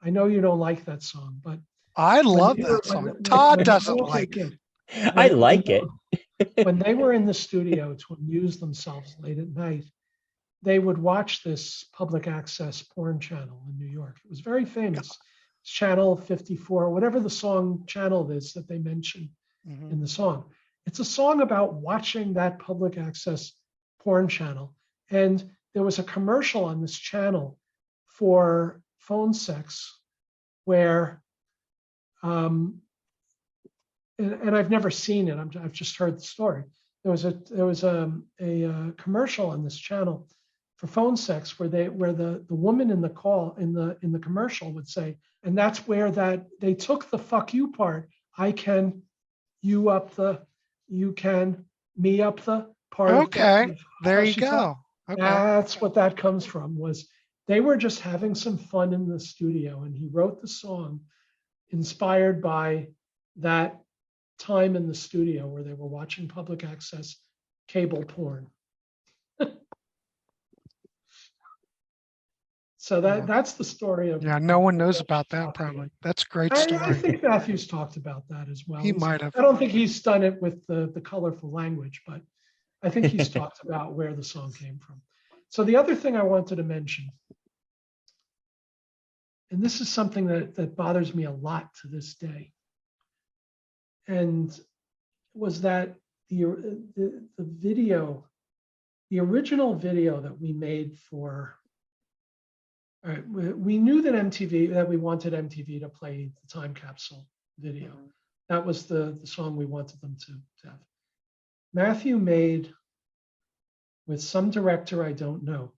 I know you don't like that song, but I love that song. Todd doesn't like it. I like it. When they were in the studio to amuse themselves late at night, they would watch this public access porn channel in New York. It was very famous. It's Channel 54, whatever the song channel is that they mention in the song. It's a song about watching that public access porn channel. And there was a commercial on this channel for phone sex where, and I've never seen it. I've just heard the story. There was a commercial on this channel for phone sex where the woman in the call in the commercial would say, and that's where they took the fuck you part. I can, you up the, you can, me up the part. Okay, there you go. Okay. That's what that comes from. Was they were just having some fun in the studio, and he wrote the song inspired by that time in the studio where they were watching public access cable porn. So that's the story of. Yeah, no one knows about that probably. That's a great story. I think Matthew's talked about that as well. He might have. I don't think he's done it with the colorful language, but I think he's talked about where the song came from. So the other thing I wanted to mention, and this is something that bothers me a lot to this day, and was that the video, the original video that we made for. All right, we knew that we wanted MTV to play the Time Capsule video. That was the song we wanted them to have. Matthew made, with some director I don't know,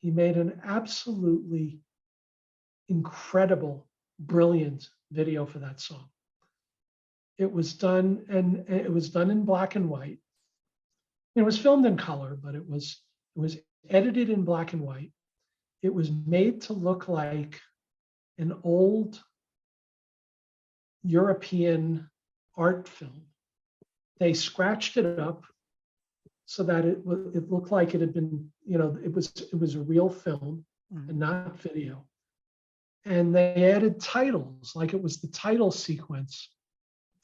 he made an absolutely incredible, brilliant video for that song. It was done, and it was done in black and white. It was filmed in color, but it was edited in black and white. It was made to look like an old European art film. They scratched it up so that it looked like it had been, it was a real film and not video. And they added titles, like it was the title sequence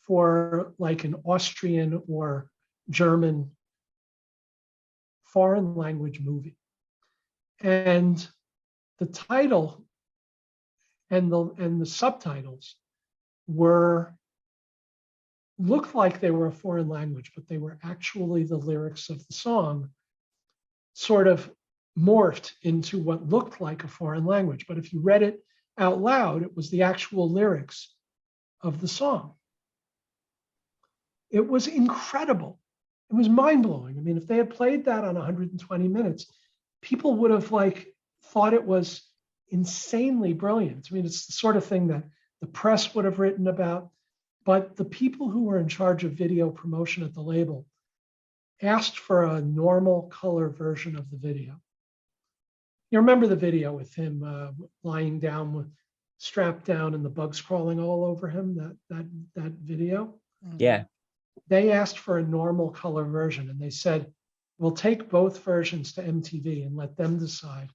for like an Austrian or German foreign language movie. And the title and the subtitles looked like they were a foreign language, but they were actually the lyrics of the song, sort of morphed into what looked like a foreign language. But if you read it out loud, it was the actual lyrics of the song. It was incredible. It was mind-blowing. I mean, if they had played that on 120 minutes, people would have thought it was insanely brilliant. I mean, it's the sort of thing that the press would have written about, but the people who were in charge of video promotion at the label asked for a normal color version of the video. You remember the video with him lying down, strapped down, and the bugs crawling all over him, that video? Yeah. They asked for a normal color version, and they said, we'll take both versions to MTV and let them decide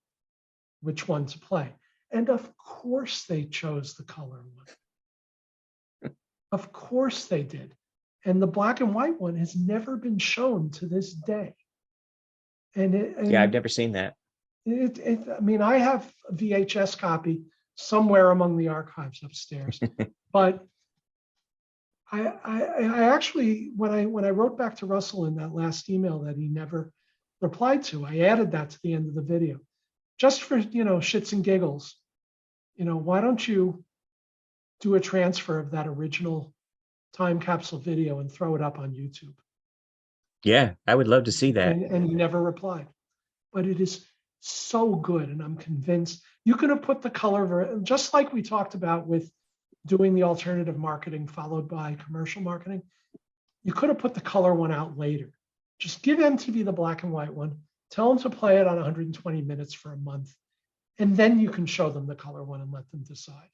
which one to play. And of course they chose the color one. Of course they did. And the black and white one has never been shown to this day. Yeah, I've never seen that. I mean, I have a VHS copy somewhere among the archives upstairs, but I actually, when I wrote back to Russell in that last email that he never replied to, I added that to the end of the video, just for, shits and giggles. Why don't you do a transfer of that original time capsule video and throw it up on YouTube? Yeah, I would love to see that. And he never replied. But it is so good, and I'm convinced you could have put the color, just like we talked about with doing the alternative marketing followed by commercial marketing. You could have put the color one out later. Just give MTV the black and white one, tell them to play it on 120 minutes for a month, and then you can show them the color one and let them decide.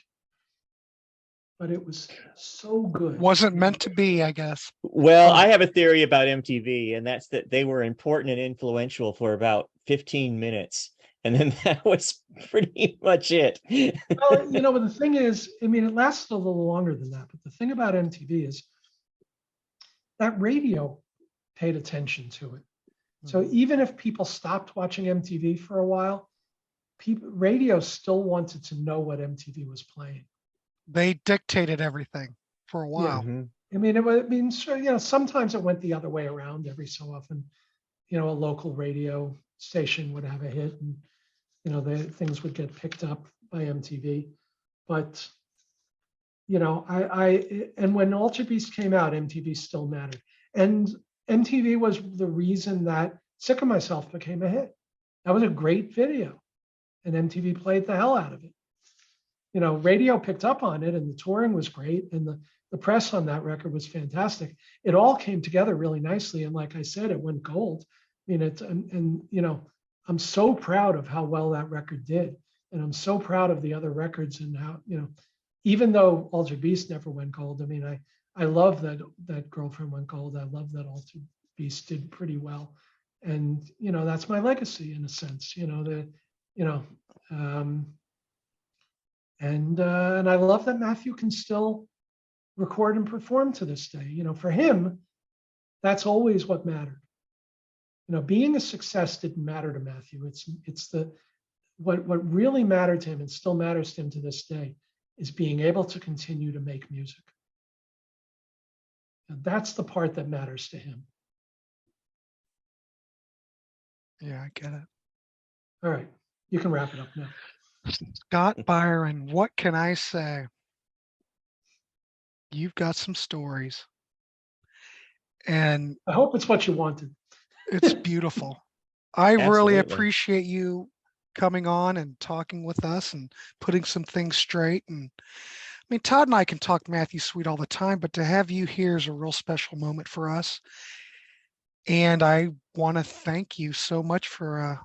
But it was so good. Wasn't meant to be, I guess. Well, I have a theory about MTV, and that's that they were important and influential for about 15 minutes. And then that was pretty much it. Well, but the thing is, I mean, it lasted a little longer than that. But the thing about MTV is that radio paid attention to it. So even if people stopped watching MTV for a while, radio still wanted to know what MTV was playing. They dictated everything for a while. Yeah. I mean, sure, sometimes it went the other way around. Every so often, a local radio station would have a hit, and the things would get picked up by MTV. But and when Altered Beast came out, MTV still mattered, and MTV was the reason that Sick of Myself became a hit. That was a great video, and MTV played the hell out of it. Radio picked up on it, and the touring was great, and the press on that record was fantastic. It all came together really nicely, and like I said, it went gold. I mean, I'm so proud of how well that record did, and I'm so proud of the other records and how, even though Altered Beast never went gold. I mean, I love that Girlfriend Went Gold. I love that Altered Beast did pretty well, and that's my legacy in a sense. And I love that Matthew can still record and perform to this day. For him, that's always what mattered. Being a success didn't matter to Matthew. It's what really mattered to him and still matters to him to this day is being able to continue to make music. And that's the part that matters to him. Yeah, I get it. All right, you can wrap it up now. Scott Byron, what can I say? You've got some stories. And I hope it's what you wanted. It's beautiful. I really Absolutely. appreciate you coming on and talking with us and putting some things straight. And I mean, Todd and I can talk Matthew Sweet all the time, but to have you here is a real special moment for us. And I want to thank you so much for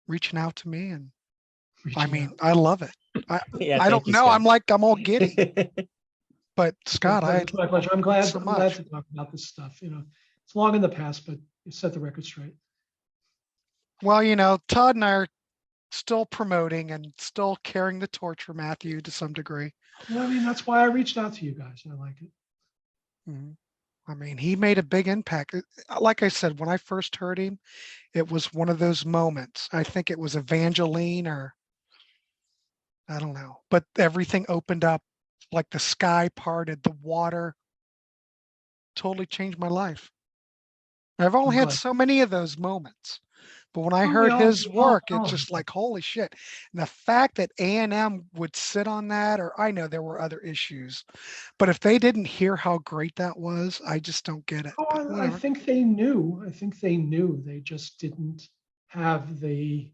reaching out to me. And I mean, I love it. I don't know. I'm all giddy. But Scott, it's my pleasure. I'm glad so to talk about this stuff. It's long in the past, but you set the record straight. Well, Todd and I are still promoting and still carrying the torch for Matthew to some degree. Well, I mean, that's why I reached out to you guys. I like it. Mm-hmm. I mean, he made a big impact. Like I said, when I first heard him, it was one of those moments. I think it was Evangeline or I don't know, but everything opened up, like the sky parted, the water totally changed my life. I've only had so many of those moments, but when I heard his work, it's just like, holy shit. And the fact that A&M would sit on that, or I know there were other issues, but if they didn't hear how great that was, I just don't get it. I think they knew. They just didn't have the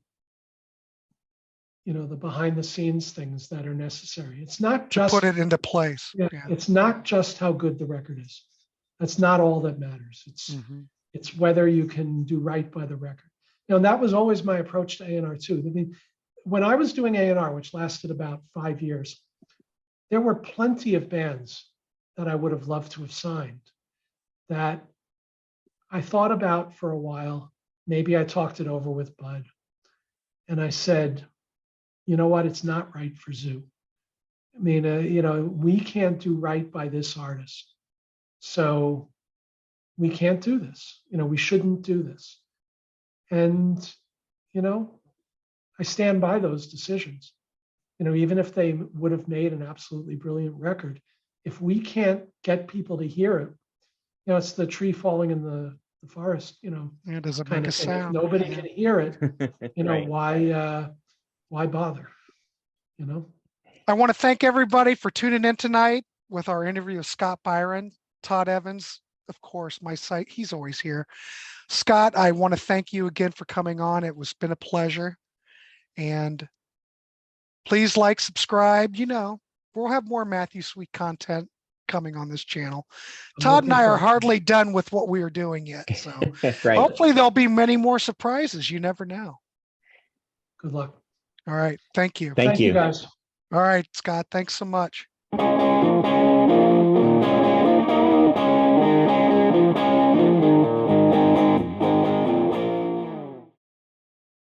the behind the scenes things that are necessary. It's not just put it into place. Yeah. It's not just how good the record is. That's not all that matters. It's whether you can do right by the record. And that was always my approach to A&R too. I mean, when I was doing A&R, which lasted about 5 years, there were plenty of bands that I would have loved to have signed that I thought about for a while, maybe I talked it over with Bud, and I said, you know what, it's not right for Zoo. I mean, we can't do right by this artist. So we can't do this. We shouldn't do this. And, I stand by those decisions. Even if they would have made an absolutely brilliant record, if we can't get people to hear it, it's the tree falling in the forest, It doesn't kind make a of thing. If sound. nobody Yeah. can hear it, Right. why bother? I want to thank everybody for tuning in tonight with our interview with Scott Byron. Todd Evans, of course, my site, he's always here. Scott, I want to thank you again for coming on. It was been a pleasure. And please like, subscribe. We'll have more Matthew Sweet content coming on this channel. I'm Todd and looking I are forward to it. hardly done with what we are doing yet. So Right. hopefully there'll be many more surprises. You never know. Good luck. All right. Thank you. Thank you. guys. All right, Scott. Thanks so much.